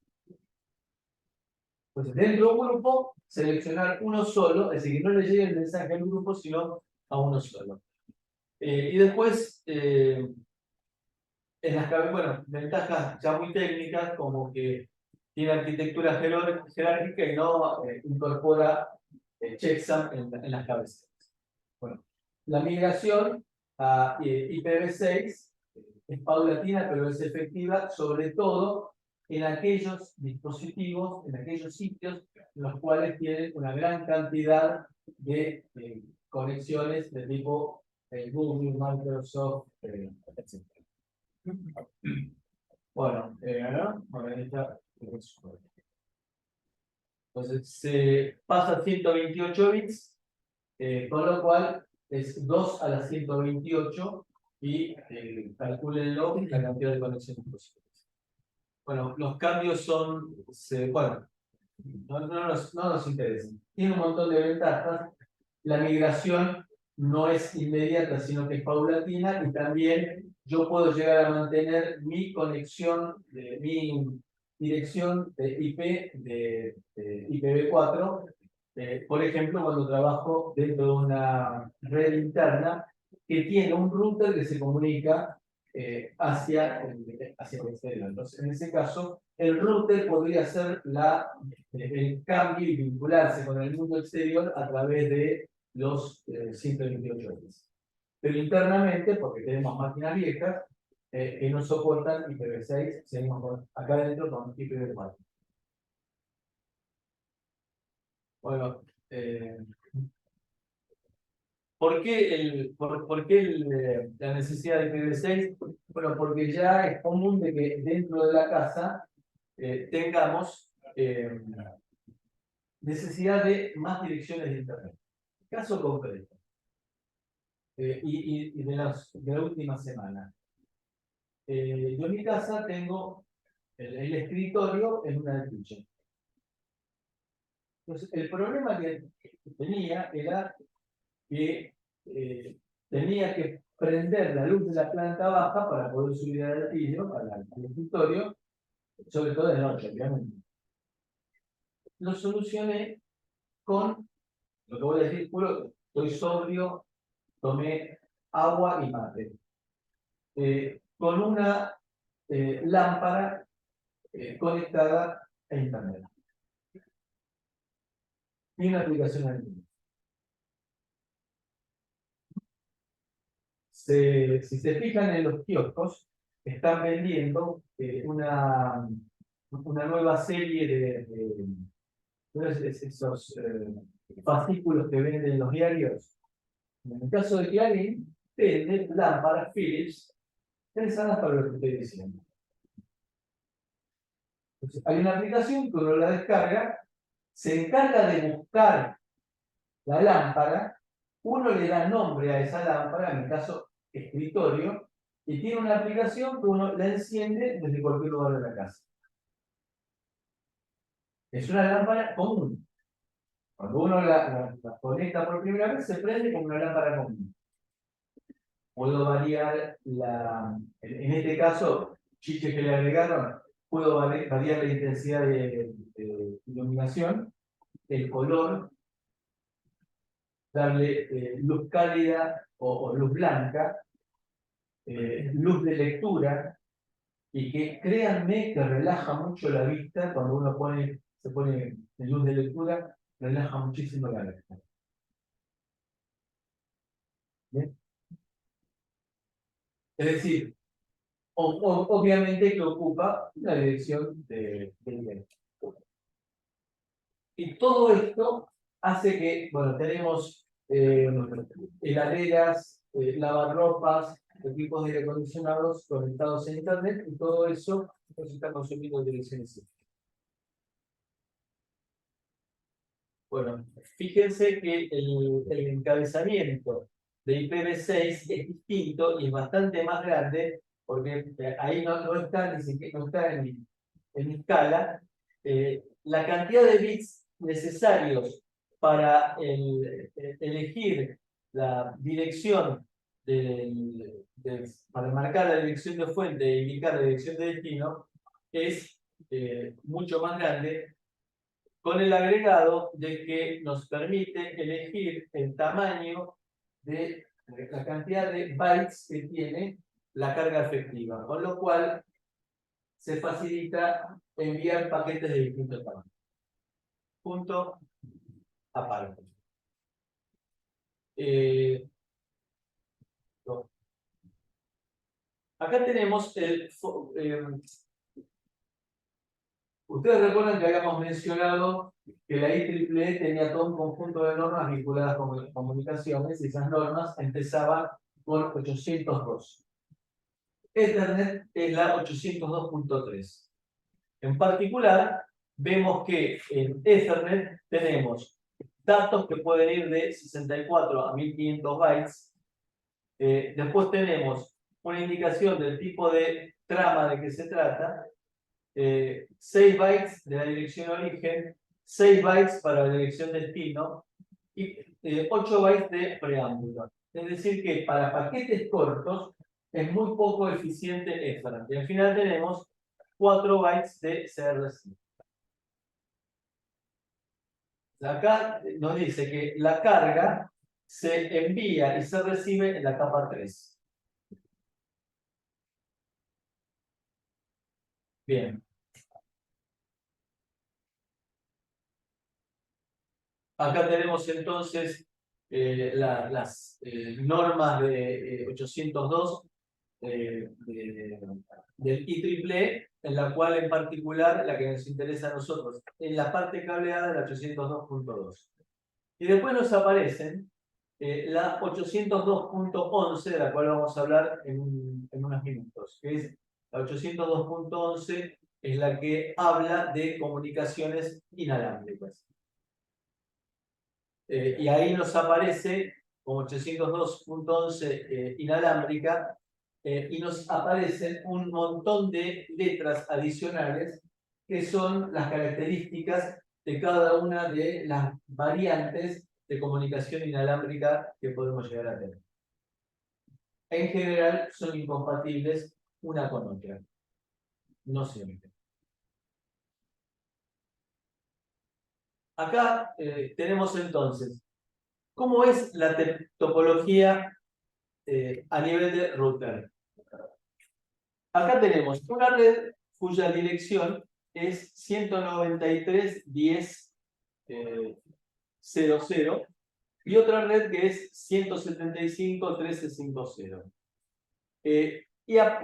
Pues dentro de un grupo, seleccionar uno solo, es decir, que no le llegue el mensaje al grupo, sino a uno solo. Y después, en las ventajas ya muy técnicas, como que tiene arquitectura jerárquica y no incorpora checksum en las cabeceras. Bueno, la migración a IPv6 es paulatina, pero es efectiva, sobre todo en aquellos dispositivos, en aquellos sitios en los cuales tienen una gran cantidad de conexiones de tipo Google, Microsoft, etc. Bueno, bueno, ahí está. Entonces se pasa a 128 bits, con lo cual es 2 a la 128 y calcúlenlo la cantidad de conexiones posibles. Bueno, los cambios son, bueno, no nos interesan. Tiene un montón de ventajas. La migración no es inmediata, sino que es paulatina, y también yo puedo llegar a mantener mi conexión, mi dirección de IP de IPv4, por ejemplo, cuando trabajo dentro de una red interna que tiene un router que se comunica hacia el exterior. Entonces, en ese caso, el router podría hacer el cambio y vincularse con el mundo exterior a través de los 128 bits. Pero internamente, porque tenemos máquinas viejas que no soportan IPv6, seguimos acá adentro con IPv4. Bueno, ¿por qué la necesidad de IPv6? Bueno, porque ya es común de que dentro de la casa tengamos necesidad de más direcciones de Internet. Caso concreto, y de la última semana. Yo en mi casa tengo el escritorio en una estuche. Entonces, el problema que tenía era que tenía que prender la luz de la planta baja para poder subir al altillo, al escritorio, sobre todo de noche, obviamente. Lo solucioné con, lo que voy a decir, puro, estoy sobrio, tomé agua y mate. Con una lámpara conectada a Internet. Y una aplicación al mismo. Si se fijan en los kioscos, están vendiendo una nueva serie de esos fascículos que venden los diarios. En el caso de Clarín, vende lámparas Philips pensadas para lo que estoy diciendo. Entonces, hay una aplicación que uno la descarga, se encarga de buscar la lámpara, uno le da nombre a esa lámpara, en mi caso escritorio, y tiene una aplicación que uno la enciende desde cualquier lugar de la casa. Es una lámpara común. Cuando uno la conecta por primera vez, se prende como una lámpara común. Puedo variar en este caso, chiches que le agregaron, puedo variar la intensidad de iluminación, el color, darle luz cálida o luz blanca, luz de lectura, y que créanme que relaja mucho la vista cuando uno se pone en luz de lectura, relaja muchísimo la vista. ¿Bien? Es decir, obviamente que ocupa la dirección del bien. Y todo esto hace que, bueno, tenemos heladeras, lavarropas, equipos de aire acondicionados conectados a Internet, y todo eso nos está consumiendo direcciones. Bueno, fíjense que el encabezamiento de IPv6 es distinto y es bastante más grande, porque ahí no está, ni siquiera no está en escala. La cantidad de bits necesarios para elegir la dirección para marcar la dirección de fuente e indicar la dirección de destino es mucho más grande, con el agregado de que nos permite elegir el tamaño de la cantidad de bytes que tiene la carga efectiva, con lo cual se facilita enviar paquetes de distintos tamaños. Punto aparte. Acá tenemos ustedes recuerdan que habíamos mencionado que la IEEE tenía todo un conjunto de normas vinculadas con comunicaciones y esas normas empezaban con 802. Ethernet es la 802.3. En particular, vemos que en Ethernet tenemos datos que pueden ir de 64 a 1500 bytes. Después tenemos una indicación del tipo de trama de que se trata. 6 bytes de la dirección origen, 6 bytes para la dirección destino y 8 bytes de preámbulo. Es decir que para paquetes cortos es muy poco eficiente Ethernet. Y al final tenemos 4 bytes de CRC. Acá nos dice que la carga se envía y se recibe en la capa 3. Bien. Acá tenemos entonces las normas de 802 del IEEE, en la cual en particular la que nos interesa a nosotros, en la parte cableada de la 802.2. Y después nos aparecen la 802.11, de la cual vamos a hablar en unos minutos, que es la 802.11, es la que habla de comunicaciones inalámbricas. Y ahí nos aparece como 802.11 inalámbrica, y nos aparecen un montón de letras adicionales que son las características de cada una de las variantes de comunicación inalámbrica que podemos llegar a tener. En general son incompatibles una con otra. No siempre. Acá tenemos entonces cómo es la topología a nivel de router. Acá tenemos una red cuya dirección es 193.10.00 y otra red que es 175.13.50.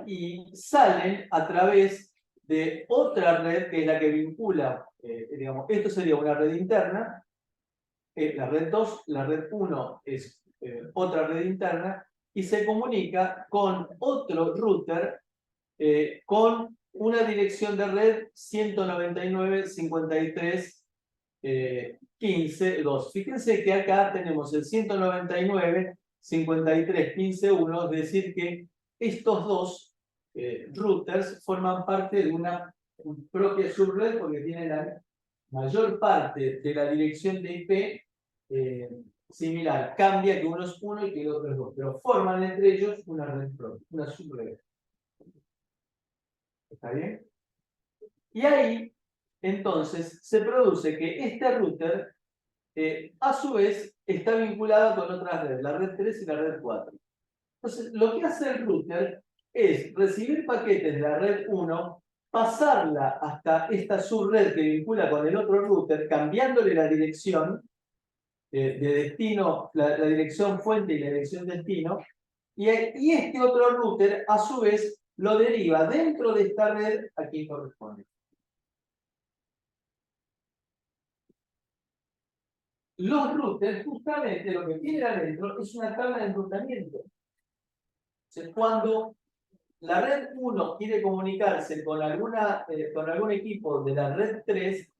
Y salen a través de otra red que es la que vincula, digamos, esto sería una red interna, la red 2, la red 1 es otra red interna, y se comunica con otro router con una dirección de red 199.53.15.2. Fíjense que acá tenemos el 199.53.15.1, es decir que estos dos routers forman parte de una propia subred porque tienen la mayor parte de la dirección de IP similar. Cambia que uno es 1 y que el otro es 2, pero forman entre ellos una red propia, una subred. ¿Está bien? Y ahí, entonces, se produce que este router, a su vez, está vinculado con otras redes, la red 3 y la red 4. Entonces, lo que hace el router es recibir paquetes de la red 1, pasarla hasta esta subred que vincula con el otro router, cambiándole la dirección de destino, la dirección fuente y la dirección destino, y este otro router, a su vez, lo deriva dentro de esta red a quien corresponde. Los routers, justamente lo que tienen adentro es una tabla de enrutamiento. Entonces, cuando la red 1 quiere comunicarse con algún equipo de la red 3,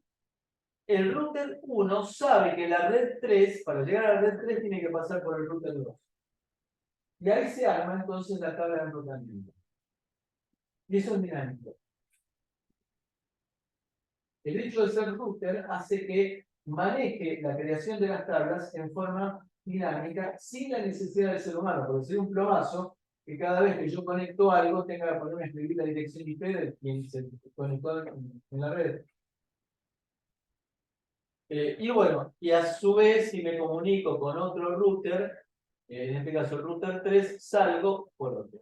el router 1 sabe que la red 3, para llegar a la red 3, tiene que pasar por el router 2. Y ahí se arma entonces la tabla de enrutamiento. Y eso es dinámico. El hecho de ser router hace que maneje la creación de las tablas en forma dinámica sin la necesidad del ser humano, porque sería un plomazo que cada vez que yo conecto algo tenga que ponerme a escribir la dirección IP de quien se conectó en la red. Y bueno, y a su vez, si me comunico con otro router, en este caso el router 3, salgo por otro.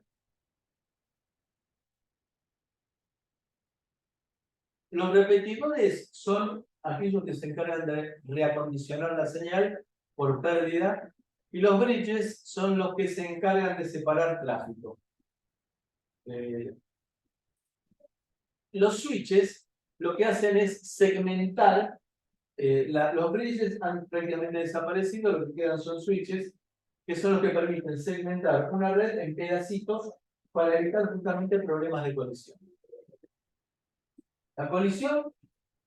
Los repetidores son aquellos que se encargan de reacondicionar la señal por pérdida, y los bridges son los que se encargan de separar tráfico. Los switches lo que hacen es segmentar. Los bridges han prácticamente desaparecido, lo que quedan son switches, que son los que permiten segmentar una red en pedacitos para evitar justamente problemas de colisión. La colisión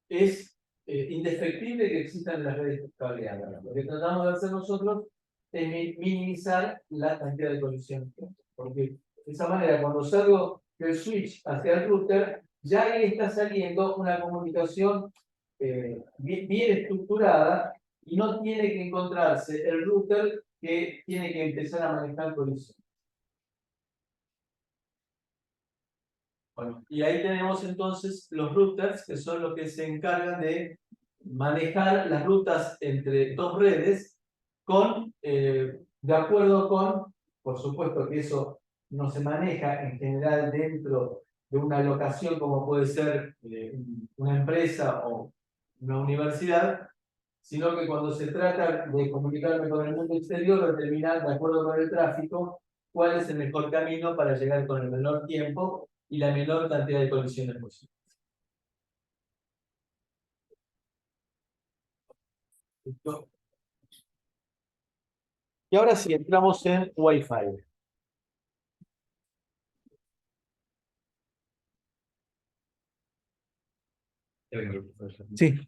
es indefectible que existan en las redes cableadas. Lo que tratamos de hacer nosotros es minimizar la cantidad de colisión. Porque de esa manera, cuando salgo del switch hacia el router, ya ahí está saliendo una comunicación bien estructurada y no tiene que encontrarse el router que tiene que empezar a manejar colisión. Bueno, y ahí tenemos entonces los routers, que son los que se encargan de manejar las rutas entre dos redes de acuerdo con, por supuesto que eso no se maneja en general dentro de una locación como puede ser una empresa o una universidad, sino que cuando se trata de comunicarme con el mundo exterior, determinar de acuerdo con el tráfico cuál es el mejor camino para llegar con el menor tiempo y la menor cantidad de colisiones posible. ¿Listo? Y ahora sí, entramos en Wi-Fi. Sí.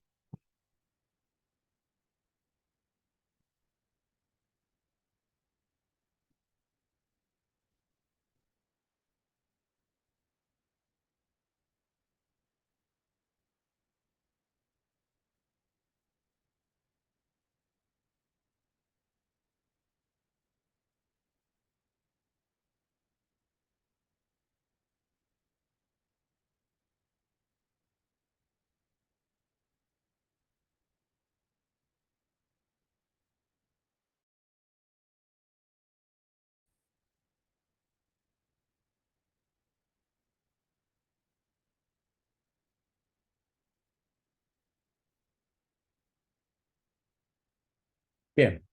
Bien.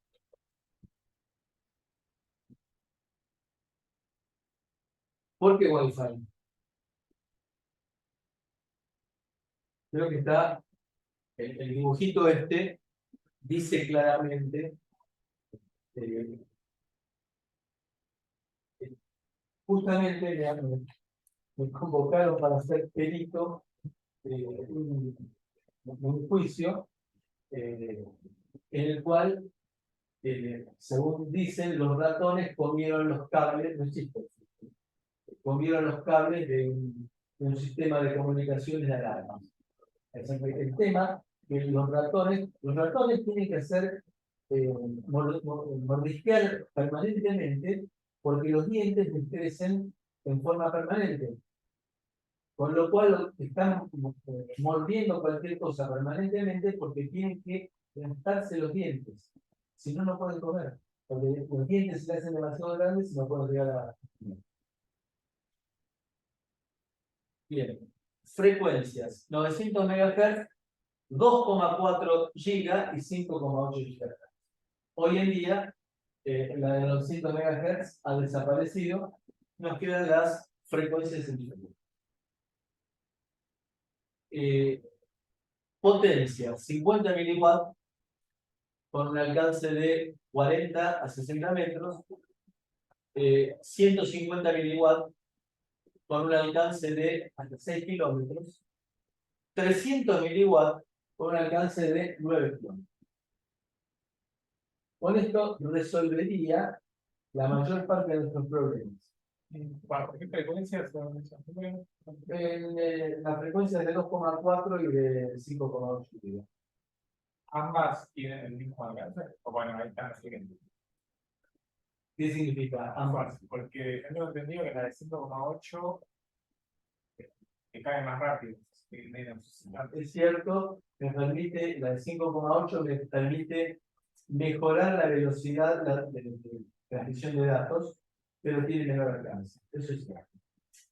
¿Por qué Wi-Fi? Creo que está el dibujito este, dice claramente eh, justamente me convocaron para ser perito un juicio en el cual, según dicen, los ratones comieron los cables, no existe, comieron los cables de un sistema de comunicaciones de alarmas. El tema que los ratones tienen que hacer mordisquear permanentemente porque los dientes les crecen en forma permanente. Con lo cual están mordiendo cualquier cosa permanentemente porque tienen que gastarse los dientes. Si no, no pueden comer. Porque los dientes se les hacen demasiado grandes y no pueden llegar a... Bien. Frecuencias. 900 MHz, 2,4 GB y 5,8 GHz. Hoy en día, la de 900 MHz ha desaparecido. Nos quedan las frecuencias inferiores. Potencia, 50 miliwatts con un alcance de 40 a 60 metros. 150 miliwatts con un alcance de hasta 6 kilómetros. 300 miliwatts con un alcance de 9 kilómetros. Con esto resolvería la mayor parte de nuestros problemas. ¿Bajo qué frecuencias son esas? La frecuencia es de 2,4 y de 5,8. Ambas tienen el mismo alcance. O bueno, ahí están las siguientes. ¿Qué significa ambas? Porque tengo entendido que la de 5,8 que cae más rápido. Menos. Es cierto, la de 5,8 me permite mejorar la velocidad de transmisión de datos, pero tiene menor alcance. Eso es cierto.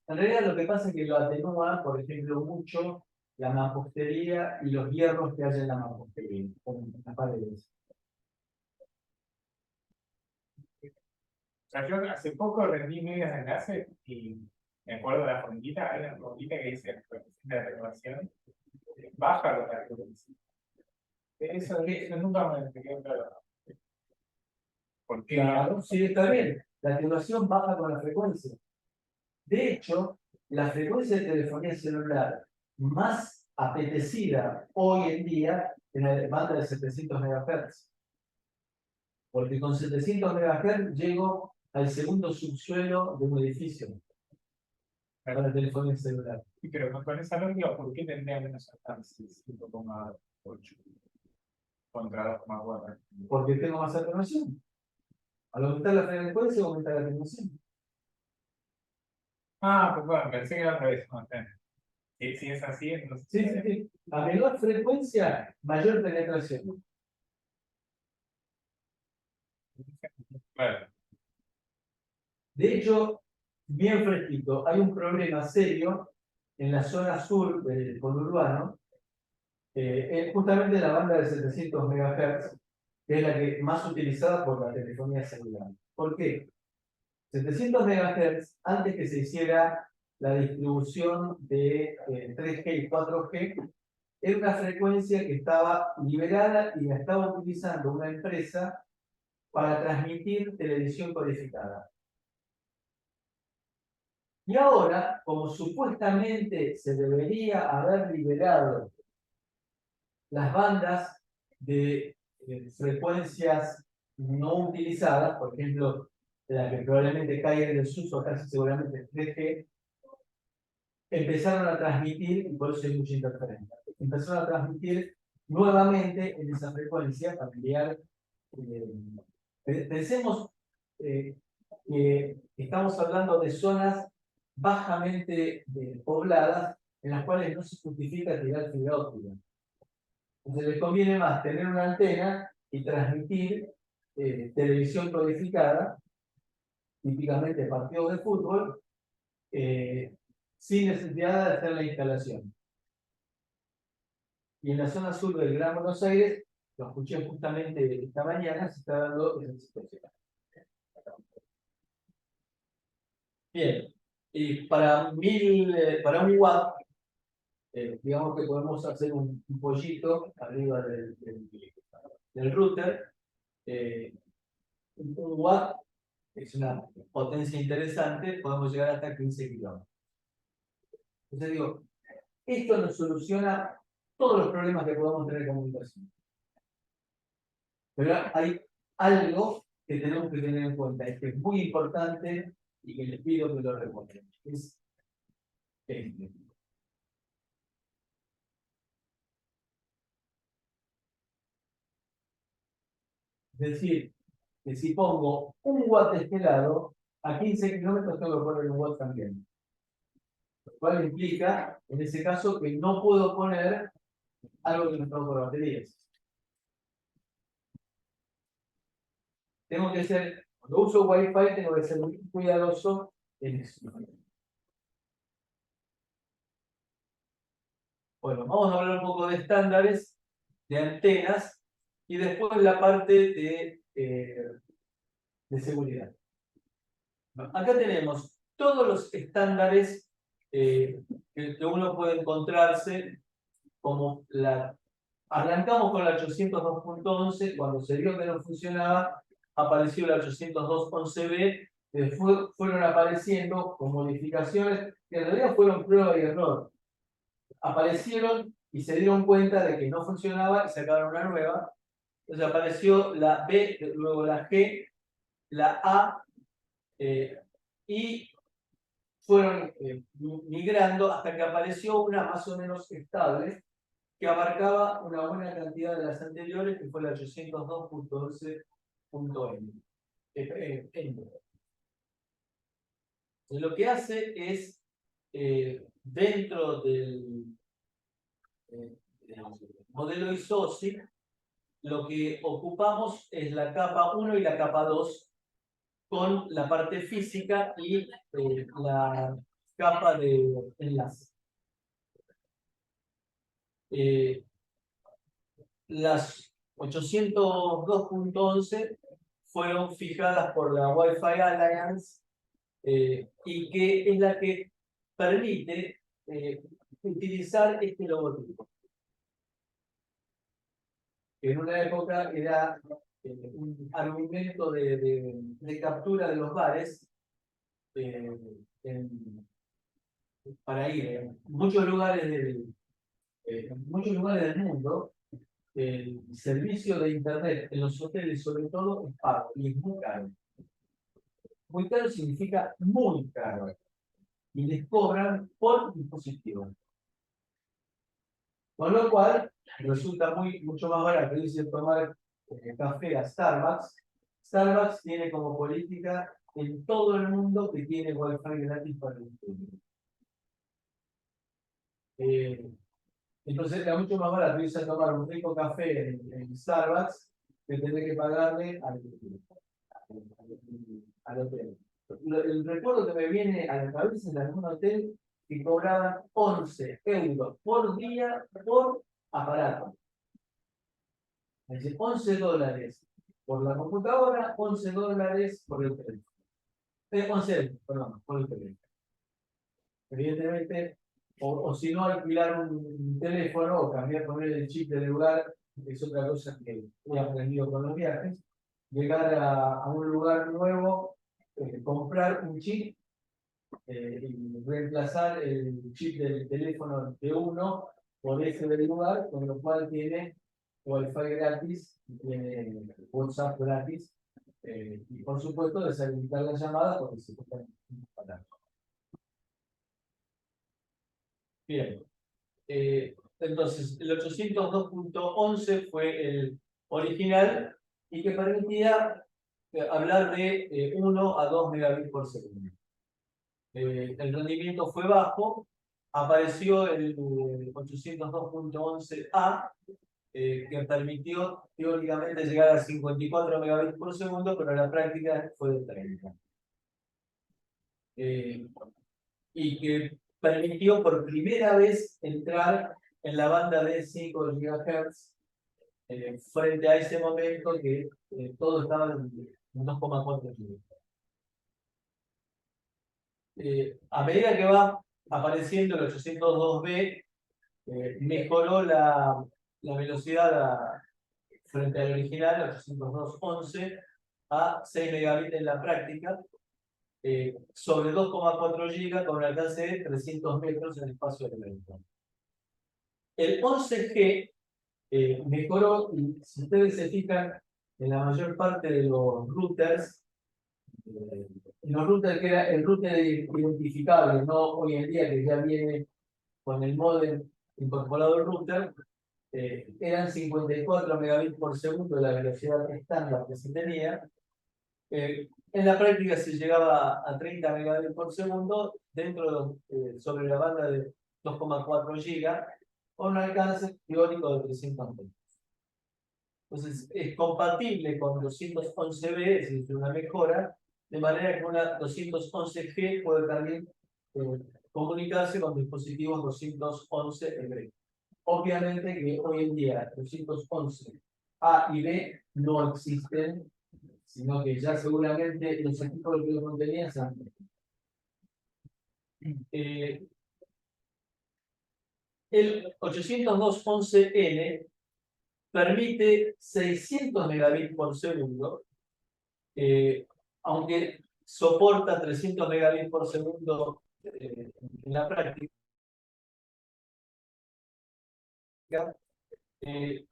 En realidad lo que pasa es que lo atenúa, por ejemplo, mucho la mampostería y los hierros que hay en la mampostería, en las paredes. O sea, yo hace poco rendí medias de enlace y Me acuerdo de la formulita, hay una formulita que dice la coeficiente de renovación baja con la frecuencia. Eso nunca me quedó claro. ¿Por qué? Claro, sí, está bien. La atenuación baja con la frecuencia. De hecho, la frecuencia de telefonía celular más apetecida hoy en día es la banda de 700 MHz. Porque con 700 MHz llego al segundo subsuelo de un edificio para la telefonía celular. Sí, pero con esa lógica, ¿por qué tendría menos alcance 5,8 contra 2,4? Porque tengo más atenuación. Al aumentar la frecuencia, aumenta la atenuación. Ah, pues bueno, pensé que era al revés. No, está bien. Si es así, entonces. Sí, sí, sí. A menor frecuencia, mayor penetración. Claro. De hecho, bien fresquito, hay un problema serio en la zona sur del conurbano, es justamente la banda de 700 MHz, que es la que más utilizada por la telefonía celular. ¿Por qué? 700 MHz, antes que se hiciera la distribución de 3G y 4G, era una frecuencia que estaba liberada y la estaba utilizando una empresa para transmitir televisión codificada. Y ahora, como supuestamente se debería haber liberado las bandas de frecuencias no utilizadas, por ejemplo, la que probablemente caiga en desuso, casi seguramente es 3G, empezaron a transmitir, y por eso hay mucha interferencia, empezaron a transmitir nuevamente en esa frecuencia familiar. Pensemos que estamos hablando de zonas bajamente pobladas en las cuales no se justifica tirar fibra óptica. Entonces les conviene más tener una antena y transmitir televisión codificada, típicamente partidos de fútbol, sin necesidad de hacer la instalación. Y en la zona sur del Gran Buenos Aires, lo escuché justamente esta mañana, se está dando esa situación. Bien, y para un watt, digamos que podemos hacer un pollito arriba del router. Un watt es una potencia interesante, podemos llegar hasta 15 kilómetros. Entonces digo, esto nos soluciona todos los problemas que podamos tener en comunicación. Pero hay algo que tenemos que tener en cuenta, es que es muy importante y que les pido que lo recuerden. Es este. Es decir, que si pongo un watt de este lado, a 15 kilómetros tengo que poner un watt también. Lo cual implica, en ese caso, que no puedo poner algo que no está por baterías. Tengo que ser, cuando uso Wi-Fi, tengo que ser muy cuidadoso en eso. Bueno, vamos a hablar un poco de estándares, de antenas, y después la parte de seguridad. Acá tenemos todos los estándares que uno puede encontrarse, como arrancamos con la 802.11, cuando se vio que no funcionaba, apareció la 802.11b, después fueron apareciendo con modificaciones que en realidad fueron prueba y error. Aparecieron y se dieron cuenta de que no funcionaba y sacaron una nueva. Entonces apareció la B, luego la G, la A, y fueron migrando hasta que apareció una más o menos estable que abarcaba una buena cantidad de las anteriores, que fue la 802.12.n. Lo que hace es, dentro del modelo ISOSIC, lo que ocupamos es la capa 1 y la capa 2 con la parte física y la capa de enlace. Las 802.11 fueron fijadas por la Wi-Fi Alliance y que es la que permite utilizar este logotipo. En una época era un argumento de captura de los bares para ir en muchos lugares del mundo. El servicio de internet en los hoteles, sobre todo, es pago y es muy caro. Muy caro significa muy caro. Y les cobran por dispositivo. Con lo cual, resulta mucho más barato irse a tomar café a Starbucks. Starbucks tiene como política en todo el mundo que tiene Wi-Fi gratis para el público. Entonces era mucho más barato irse a tomar un rico café en Starbucks que tener que pagarle al hotel. El recuerdo que me viene a la cabeza es de algún hotel que cobraban 11 euros por día por aparato. Es decir, 11 dólares por la computadora, 11 dólares por el teléfono. 11 euros, perdón, por el teléfono. Evidentemente, o si no, alquilar un teléfono o cambiar, poner el chip de lugar, es otra cosa que he aprendido con los viajes. Llegar a un lugar nuevo, comprar un chip y reemplazar el chip del teléfono de uno por ese del lugar, con lo cual tiene Wi-Fi gratis, tiene WhatsApp gratis, y por supuesto deshabilitar las llamadas porque se pueden parar. Bien, entonces el 802.11 fue el original y que permitía hablar de 1 a 2 megabits por segundo. El rendimiento fue bajo, apareció el 802.11a, que permitió teóricamente llegar a 54 megabits por segundo, pero en la práctica fue de 30. Y que permitió por primera vez entrar en la banda de 5 GHz, frente a ese momento que todo estaba en 2,4 GHz. A medida que va apareciendo el 802B, mejoró la velocidad frente al original, 802.11, a 6 megabits en la práctica, sobre 2,4 GB con un alcance de 300 metros en el espacio elemental. El 11G mejoró, y si ustedes se fijan, en la mayor parte de los routers, que era el router identificable, no hoy en día que ya viene con el módem incorporado al router, eran 54 megabits por segundo la velocidad estándar que se tenía. En la práctica se llegaba a 30 megabits por segundo sobre la banda de 2,4 GB con un alcance teórico de 300 metros. Entonces es compatible con 211B, es decir, una mejora, de manera que una 211G puede también comunicarse con dispositivos 211B. Obviamente que hoy en día 211A y B no existen, sino que ya seguramente los equipos que lo contenían se han el 802.11n permite 600 megabits por segundo, aunque soporta 300 megabits por segundo en la práctica,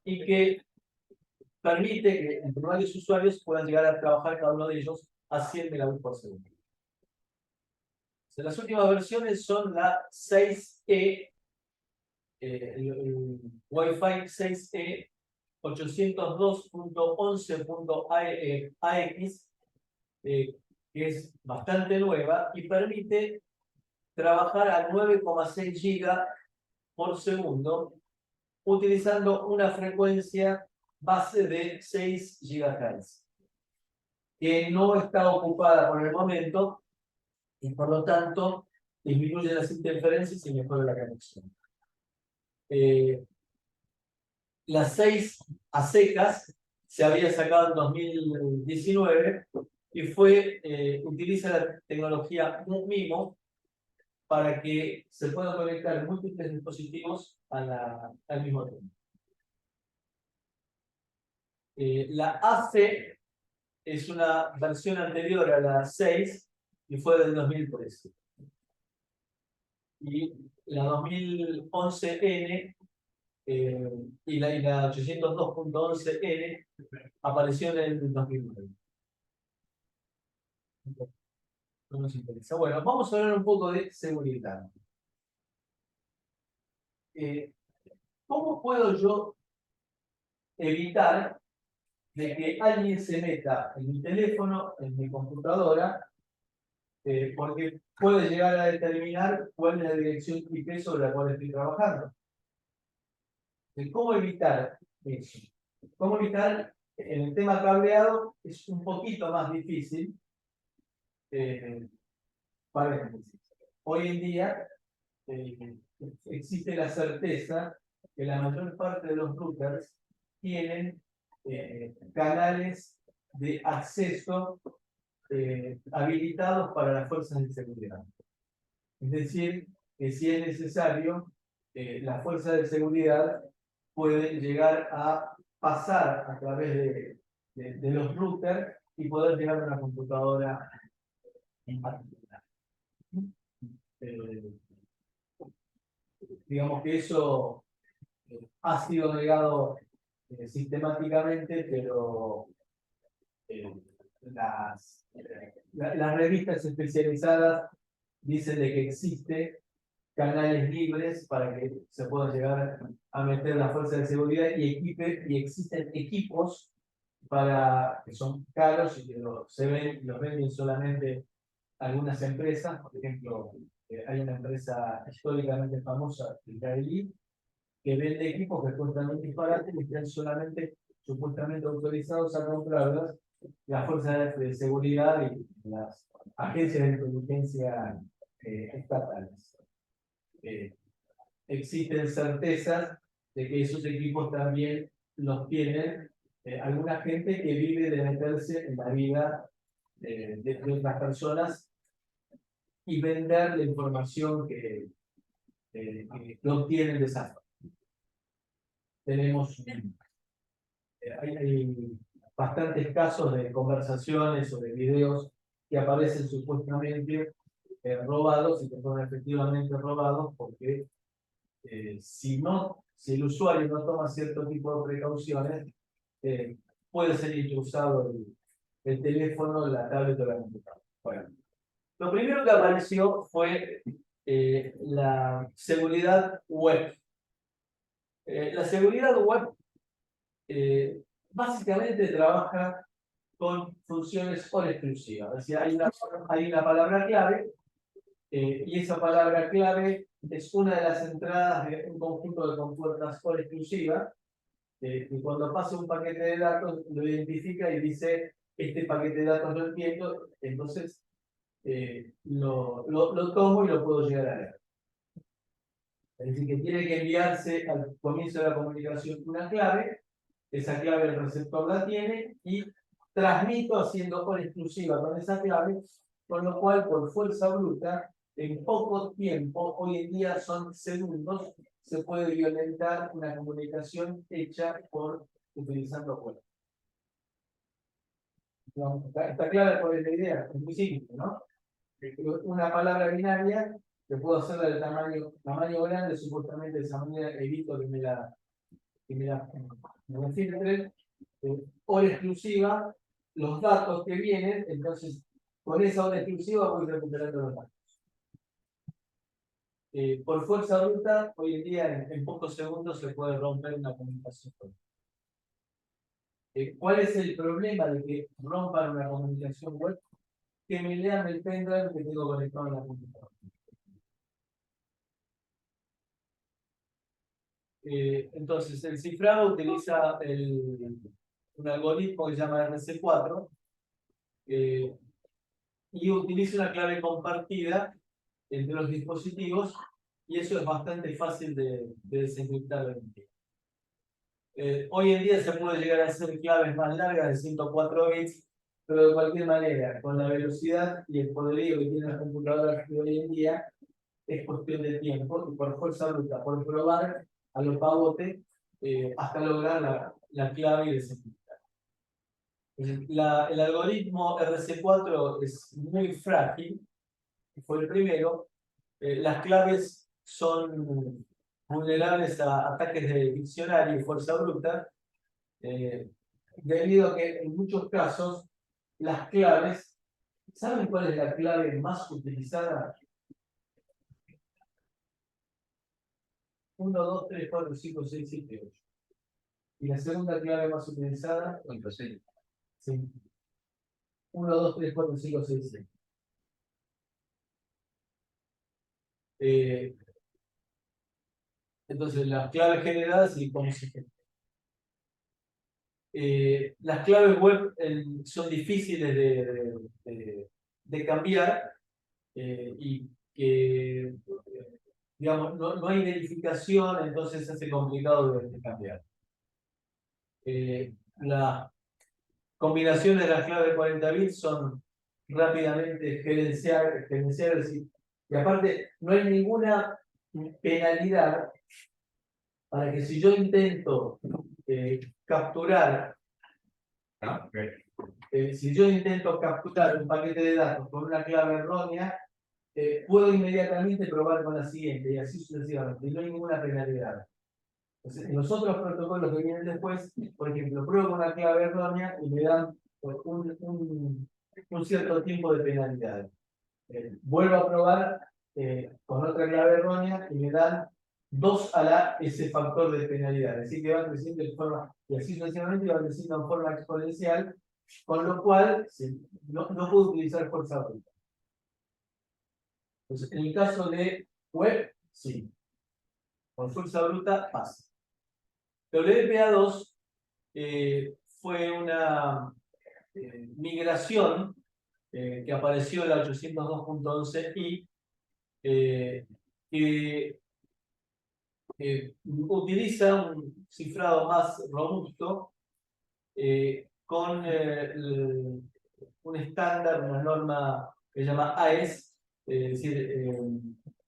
y que permite que entre varios usuarios puedan llegar a trabajar cada uno de ellos a 100 megabits por segundo. Las últimas versiones son la 6E, el Wi-Fi 6E 802.11.AX, que es bastante nueva y permite trabajar a 9,6 GB por segundo utilizando una frecuencia base de 6 GHz, que no está ocupada por el momento y por lo tanto disminuye las interferencias y mejora la conexión. Las 6 a secas se había sacado en 2019 y utiliza la tecnología MIMO, para que se puedan conectar múltiples dispositivos al mismo tiempo. La AC es una versión anterior a la 6 y fue del 2013. Y la 2011N y la 802.11N apareció en el 2009. No nos interesa. Bueno, vamos a hablar un poco de seguridad. ¿Cómo puedo yo evitar de que alguien se meta en mi teléfono, en mi computadora, porque puede llegar a determinar cuál es la dirección IP sobre la cual estoy trabajando? ¿Cómo evitar eso? ¿Cómo evitar? En el tema cableado es un poquito más difícil. Hoy en día existe la certeza que la mayor parte de los routers tienen canales de acceso habilitados para las fuerzas de seguridad. Es decir, que si es necesario, las fuerzas de seguridad pueden llegar a pasar a través de los routers y poder llegar a una computadora en particular. Digamos que eso ha sido negado sistemáticamente, pero las revistas especializadas dicen de que existe canales libres para que se pueda llegar a meter la fuerza de seguridad y existen equipos que son caros y que los venden solamente algunas empresas. Por ejemplo, hay una empresa históricamente famosa israelí que vende equipos que cuestan un disparate y están solamente supuestamente autorizados a comprarlas las fuerzas de seguridad y las agencias de inteligencia estatales. Existen certezas de que esos equipos también los tienen alguna gente que vive de meterse en la vida de otras personas y vender la información que obtienen de esa forma. Tenemos hay bastantes casos de conversaciones o de videos que aparecen supuestamente robados y que fueron efectivamente robados porque si el usuario no toma cierto tipo de precauciones, puede ser intrusado el teléfono, la tablet o la computadora. Bueno, lo primero que apareció fue la seguridad web. La seguridad web básicamente trabaja con funciones all exclusivas. Es decir, hay una palabra clave y esa palabra clave es una de las entradas de un conjunto de compuertas all exclusivas y cuando pasa un paquete de datos lo identifica y dice este paquete de datos lo entiendo, entonces lo tomo y lo puedo llegar a leer. Es decir, que tiene que enviarse al comienzo de la comunicación una clave, esa clave el receptor la tiene y transmito haciendo con exclusiva con esa clave, con lo cual por fuerza bruta, en poco tiempo, hoy en día son segundos, se puede violentar una comunicación hecha utilizando web. Está clara cuál es la idea, es muy simple, ¿no? Una palabra binaria que puedo hacerla de tamaño grande, supuestamente de esa manera evito que me la filtren, hora exclusiva, los datos que vienen, entonces con esa hora exclusiva voy recuperando los datos. Por fuerza bruta, hoy en día en pocos segundos se puede romper una comunicación. ¿Cuál es el problema de que rompan una comunicación web? Que me lean el pendrive que tengo conectado en la computadora. Entonces, el cifrado utiliza un algoritmo que se llama RC4 y utiliza una clave compartida entre los dispositivos y eso es bastante fácil de desencriptar hoy en día. Hoy en día se puede llegar a hacer claves más largas de 104 bits, pero de cualquier manera, con la velocidad y el poderío que tienen las computadoras de hoy en día, es cuestión de tiempo y por fuerza bruta, por probar a lo pavote hasta lograr la clave y desencriptar. El algoritmo RC4 es muy frágil, fue el primero. Las claves son vulnerables a ataques de diccionario y fuerza bruta, debido a que en muchos casos las claves, ¿saben cuál es la clave más utilizada? 1, 2, 3, 4, 5, 6, 7, 8. Y la segunda clave más utilizada, Contraseña. sí. 1, 2, 3, 4, 5, 6, 7. Entonces, las claves generadas y cómo se generan. Las claves web son difíciles de cambiar y que, digamos, no hay verificación, entonces se hace complicado de cambiar. Las combinaciones de las claves de 40 bits son rápidamente gerenciables y aparte no hay ninguna penalidad para que si yo intento capturar, si yo intento capturar un paquete de datos con una clave errónea, puedo inmediatamente probar con la siguiente y así sucesivamente, y no hay ninguna penalidad. Entonces, en los otros protocolos que vienen después, por ejemplo, pruebo con una clave errónea y me dan un cierto tiempo de penalidad. Vuelvo a probar con otra clave errónea y me dan 2 a la ese factor de penalidad. Así que va creciendo de forma, y así sucesivamente va creciendo en forma exponencial, con lo cual no puedo utilizar fuerza bruta. Entonces, en el caso de web, sí. Con fuerza bruta pasa. WPA2 fue una migración que apareció en la 802.11i que utiliza un cifrado más robusto con un estándar, una norma que se llama AES, es decir,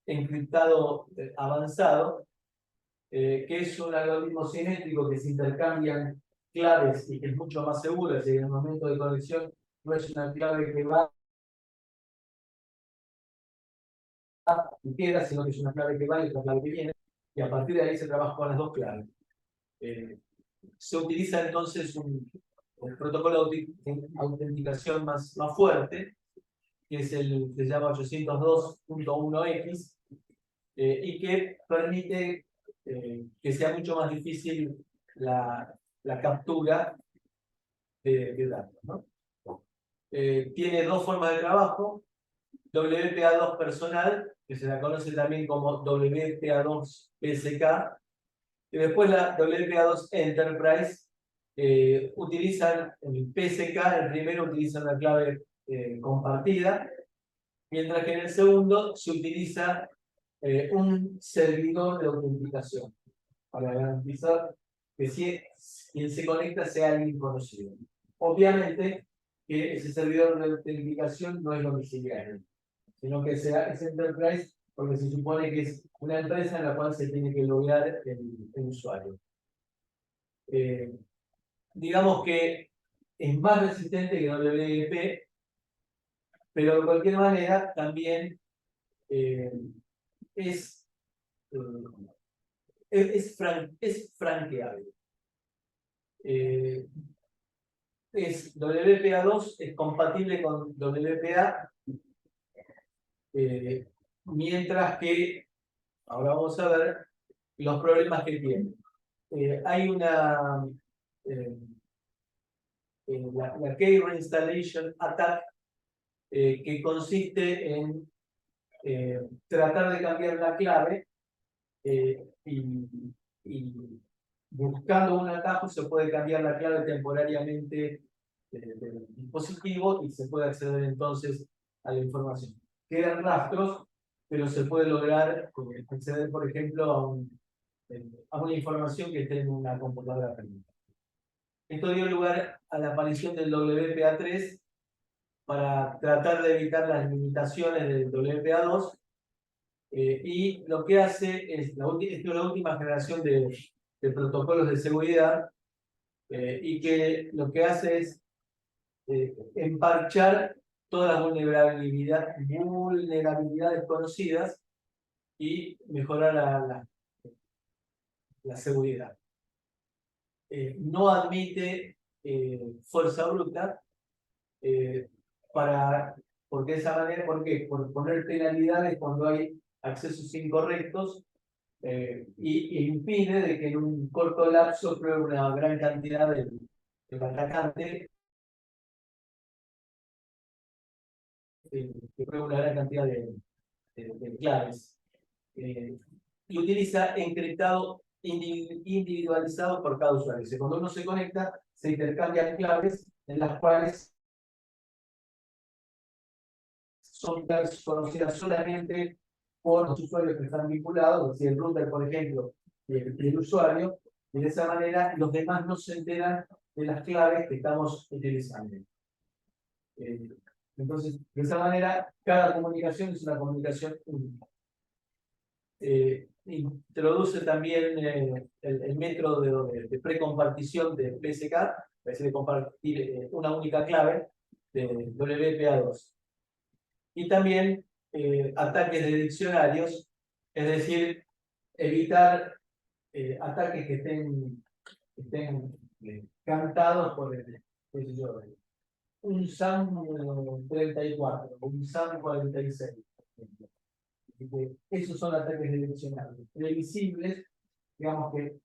encriptado avanzado, que es un algoritmo simétrico que se intercambian claves y que es mucho más seguro, es decir, en el momento de conexión no es una clave que va y queda, sino que es una clave que va y otra clave que viene, y a partir de ahí se trabaja con las dos claves. Se utiliza entonces un protocolo de autenticación más fuerte, que es el que se llama 802.1x, y que permite que sea mucho más difícil la captura de datos, ¿no? Tiene dos formas de trabajo: WPA2 personal, que se la conoce también como WPA2 PSK, y después la WPA2 Enterprise. Utilizan el PSK, el primero utiliza una clave compartida, mientras que en el segundo se utiliza un servidor de autenticación para garantizar que quien se conecta sea alguien conocido. Obviamente que ese servidor de autenticación no es domiciliario, sino que es Enterprise, porque se supone que es una empresa en la cual se tiene que loguear el usuario. Digamos que es más resistente que WP, pero de cualquier manera también es franqueable. WPA2 es compatible con WPA, mientras que, ahora vamos a ver los problemas que tiene. Hay una, la Key Reinstallation Attack, que consiste en tratar de cambiar la clave y buscando un atajo se puede cambiar la clave temporariamente del dispositivo y se puede acceder entonces a la información. Quedan rastros, pero se puede lograr acceder, por ejemplo, a una información que esté en una computadora privada. Esto dio lugar a la aparición del WPA3 para tratar de evitar las limitaciones del WPA2 Y lo que hace es, esta es la última generación de protocolos de seguridad, y que lo que hace es emparchar todas las vulnerabilidades conocidas y mejorar la seguridad. No admite fuerza bruta, porque de esa manera, ¿por qué? Por poner penalidades cuando hay accesos incorrectos, y impide de que en un corto lapso pruebe una gran cantidad del atacante, que pruebe una gran cantidad de claves. Y utiliza encriptado individualizado por cada usuario. Cuando uno se conecta, se intercambian claves en las cuales son claves conocidas solamente por los usuarios que están vinculados, es decir, el router, por ejemplo, y el usuario, y de esa manera los demás no se enteran de las claves que estamos utilizando. Entonces, de esa manera, cada comunicación es una comunicación única. Introduce también el método de precompartición de PSK, es decir, de compartir una única clave de WPA2. Y también ataques de diccionarios, es decir, evitar ataques que estén cantados por qué sé yo, un SAM 34, un SAM 46. Esos son ataques de diccionarios previsibles, digamos que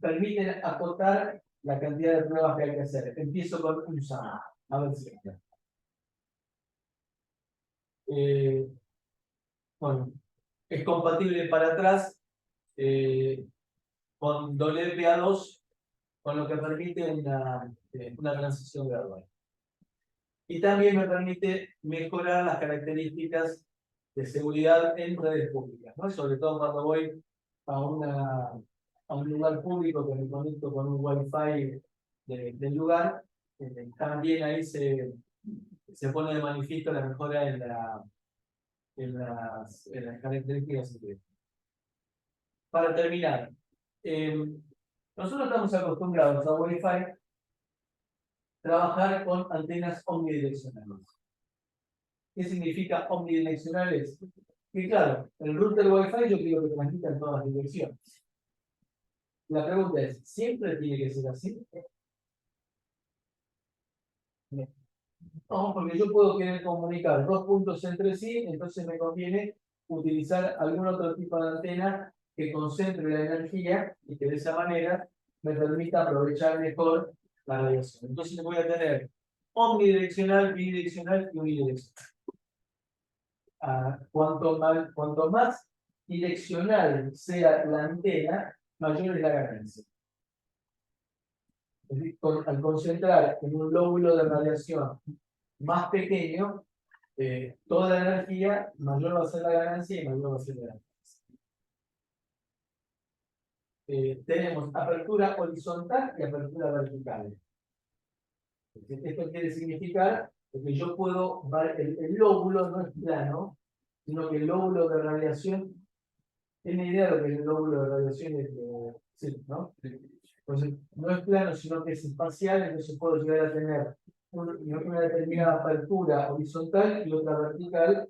permiten acotar la cantidad de pruebas que hay que hacer. Empiezo con un SAM. A ver si. Bueno, es compatible para atrás con WPA2, con lo que permite una transición gradual. Y también me permite mejorar las características de seguridad en redes públicas, ¿no? Sobre todo cuando voy a un lugar público que me conecto con un Wi-Fi del lugar, también ahí se pone de manifiesto la mejora en las características. Para terminar, nosotros estamos acostumbrados a Wi-Fi trabajar con antenas omnidireccionales. ¿Qué significa omnidireccionales? Que claro, el router Wi-Fi yo quiero que transmita en todas las direcciones. La pregunta es, ¿siempre tiene que ser así? No, porque yo puedo querer comunicar dos puntos entre sí, entonces me conviene utilizar algún otro tipo de antena que concentre la energía y que de esa manera me permita aprovechar mejor la radiación. Entonces voy a tener omnidireccional, bidireccional y unidireccional. Cuanto más direccional sea la antena, mayor es la ganancia. Es decir, al concentrar en un lóbulo de radiación más pequeño, toda la energía, mayor va a ser la ganancia y mayor va a ser la ganancia. Tenemos apertura horizontal y apertura vertical. Esto quiere significar que yo puedo, el lóbulo no es plano, sino que el lóbulo de radiación, tiene idea de lo que el lóbulo de radiación es, sí, ¿no? Entonces, no es plano, sino que es espacial, entonces puedo llegar a tener una determinada apertura horizontal y otra vertical,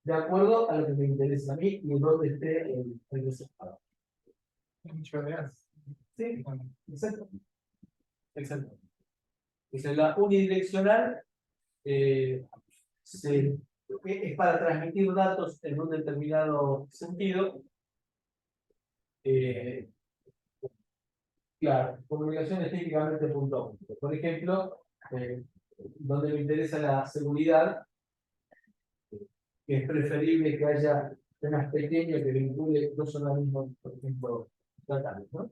de acuerdo a lo que me interesa a mí y dónde esté el receptor. Mucho más. Sí, exacto. Exacto. Entonces, la unidireccional es para transmitir datos en un determinado sentido. Claro, comunicación es típicamente punto a punto. Por ejemplo, donde me interesa la seguridad, que es preferible que haya temas pequeños que vincule dos organismos, por ejemplo, estatales, ¿no?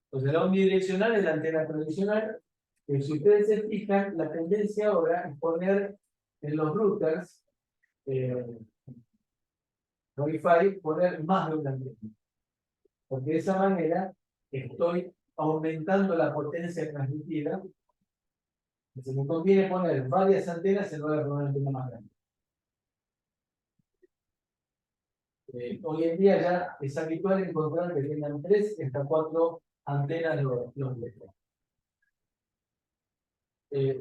Entonces, la omnidireccional es la antena tradicional, que si ustedes se fijan, la tendencia ahora es poner en los routers Wi-Fi, poner más de una antena. Porque de esa manera estoy aumentando la potencia transmitida. Entonces, me conviene poner varias antenas en lugar de poner una antena más grande. Hoy en día ya es habitual encontrar que tengan 3 hasta 4 antenas los huecos.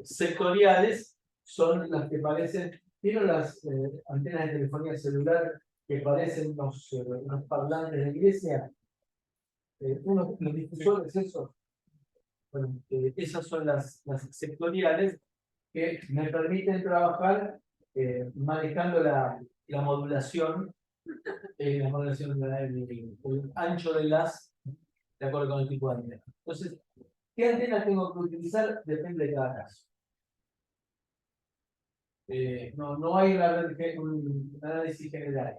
Sectoriales son las que parecen, ¿vieron las antenas de telefonía celular que parecen unos parlantes de iglesia? Los difusores, esos. Bueno, esas son las sectoriales que me permiten trabajar manejando la modulación, el ancho de las, de acuerdo con el tipo de antena. Entonces, ¿qué antena tengo que utilizar? Depende de cada caso. No hay un análisis general.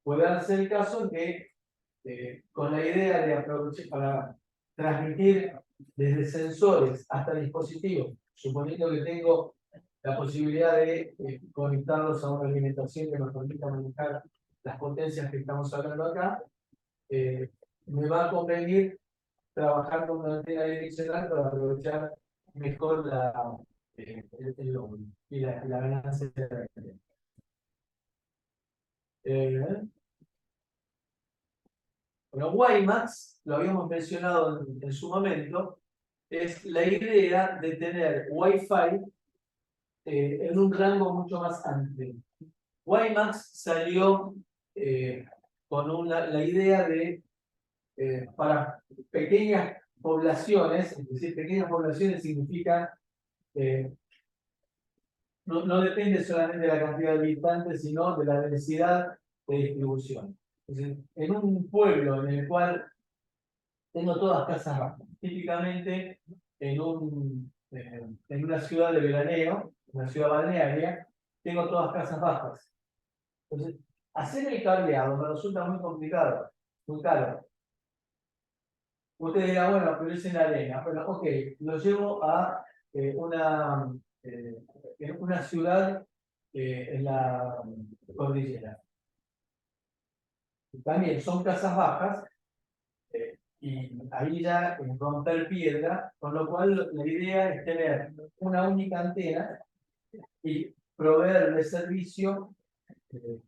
Puede darse el caso en que con la idea de aprovechar para transmitir desde sensores hasta dispositivos, suponiendo que tengo la posibilidad de conectarlos a una alimentación que nos permita manejar las potencias que estamos hablando acá, me va a convenir trabajar con una antena direccional para aprovechar mejor el logro y la ganancia de la antena. Bueno, WiMAX, lo habíamos mencionado en su momento, es la idea de tener Wi-Fi en un rango mucho más amplio. WiMAX salió con la idea de, para pequeñas poblaciones, es decir, pequeñas poblaciones significa, no depende solamente de la cantidad de habitantes, sino de la densidad de distribución. Es decir, en un pueblo en el cual tengo todas casas bajas, típicamente en una ciudad de veraneo, una ciudad balnearia, tengo todas casas bajas. Entonces, hacer el cableado me resulta muy complicado, muy caro. Usted dirá, bueno, pero es en la arena. Bueno, ok, lo llevo a una ciudad en la cordillera. También son casas bajas y ahí ya romper piedra, con lo cual la idea es tener una única antena y proveer de servicio de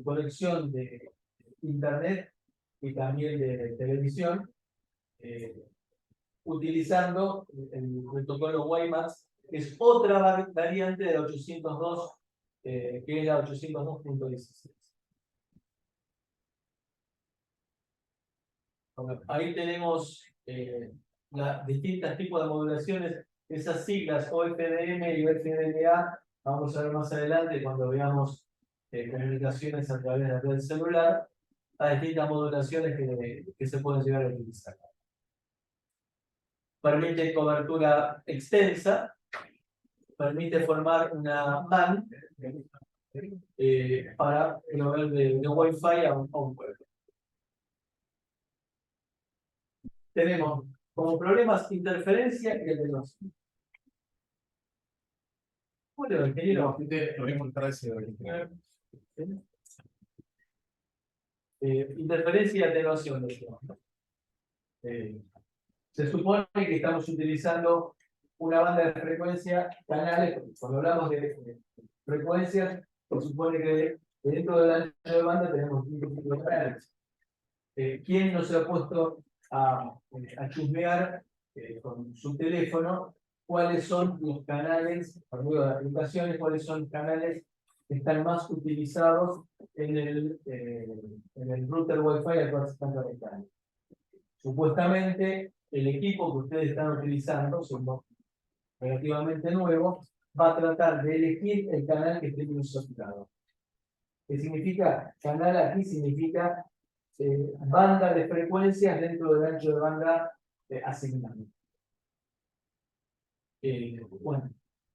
conexión de internet y también de televisión, utilizando el protocolo WiMAX, que es otra variante de 802, que es la 802.16. Bueno, ahí tenemos distintos tipos de modulaciones, esas siglas OFDM y OFDMA, vamos a ver más adelante cuando veamos comunicaciones a través de la red celular, las distintas modulaciones que se pueden llegar a utilizar. Permite cobertura extensa, permite formar una MAN para proveer de Wi-Fi a un pueblo. Tenemos como problemas interferencia y atenuación. Bueno, ingeniero. Interferencia y atenuación. Se supone que estamos utilizando una banda de frecuencia, canales, cuando hablamos de frecuencias, se supone que dentro del ancho de banda tenemos un tipo de canales. ¿Quién no se ha puesto a chusmear con su teléfono cuáles son los canales, por medio de aplicaciones, cuáles son los canales que están más utilizados en el router Wi-Fi al cual se están conectando? Supuestamente, el equipo que ustedes están utilizando, siendo relativamente nuevo, va a tratar de elegir el canal que esté bien asociado. ¿Qué significa? Canal aquí significa banda de frecuencias dentro del ancho de banda asignado. Bueno,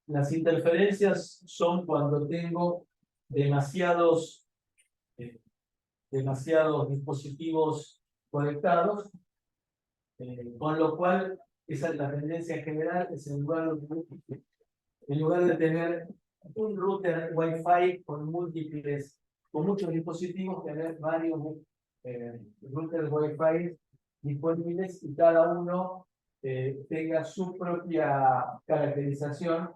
las interferencias son cuando tengo demasiados dispositivos conectados, con lo cual esa es la tendencia general, es en lugar de tener un router Wi-Fi con muchos dispositivos, tener varios routers Wi-Fi disponibles y cada uno tenga su propia caracterización,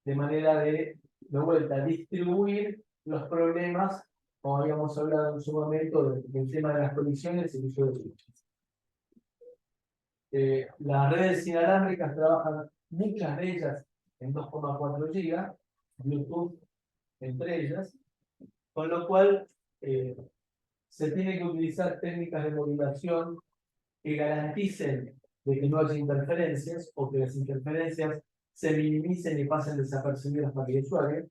de manera de vuelta, distribuir los problemas como habíamos hablado en su momento, del tema de las colisiones y el uso de switches. Las redes inalámbricas trabajan, muchas de ellas, en 2,4 GB, Bluetooth entre ellas, con lo cual se tiene que utilizar técnicas de modulación que garanticen de que no haya interferencias o que las interferencias se minimicen y pasen desapercibidas para el usuario.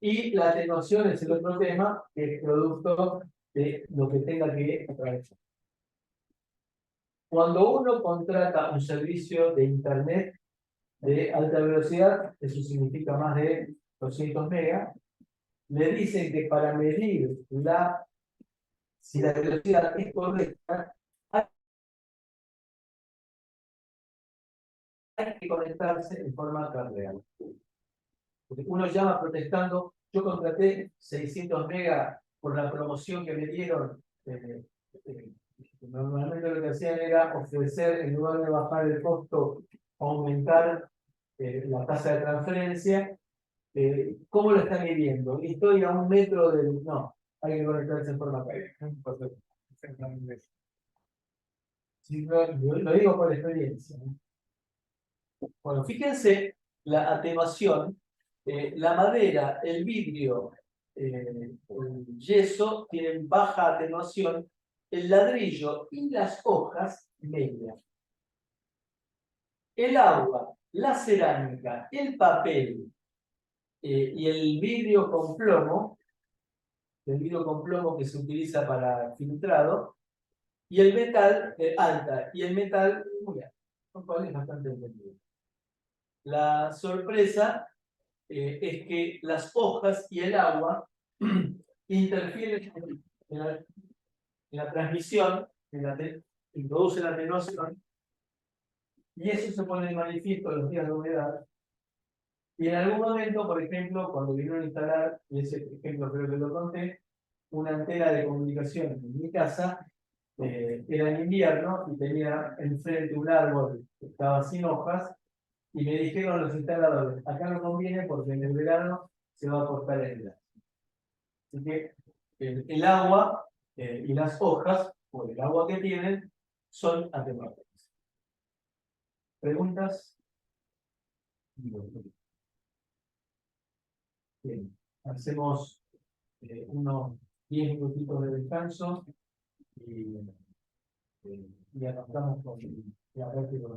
Y la atenuación es el otro tema, que es producto de lo que tenga que atravesar. Cuando uno contrata un servicio de Internet de alta velocidad, eso significa más de 200 megas, le dicen que para medir si la velocidad es correcta, hay que conectarse en forma real. Porque uno llama protestando, yo contraté 600 megas por la promoción que me dieron. Normalmente lo que hacían era ofrecer, en lugar de bajar el costo, aumentar la tasa de transferencia. ¿Cómo lo están midiendo? Estoy a 1 metro del... No, hay que conectarse en forma real. Sí, lo digo por experiencia. Bueno, fíjense la atenuación. La madera, el vidrio, el yeso tienen baja atenuación, el ladrillo y las hojas media. El agua, la cerámica, el papel y el vidrio con plomo que se utiliza para filtrado, y el metal alta, y el metal muy alto, lo cual es bastante entendido. La sorpresa es que las hojas y el agua interfieren en la transmisión, introducen la atenuación, y eso se pone de manifiesto en los días de humedad. Y en algún momento, por ejemplo, cuando vinieron a instalar, y ese ejemplo creo que lo conté, una antena de comunicación en mi casa, era en invierno y tenía enfrente un árbol que estaba sin hojas, y me dijeron los instaladores, acá no conviene porque en el verano se va a cortar el gas. Así que el agua y las hojas, o el agua que tienen, son atenuantes. ¿Preguntas? Bien, hacemos unos 10 minutitos de descanso y arrancamos con la práctica.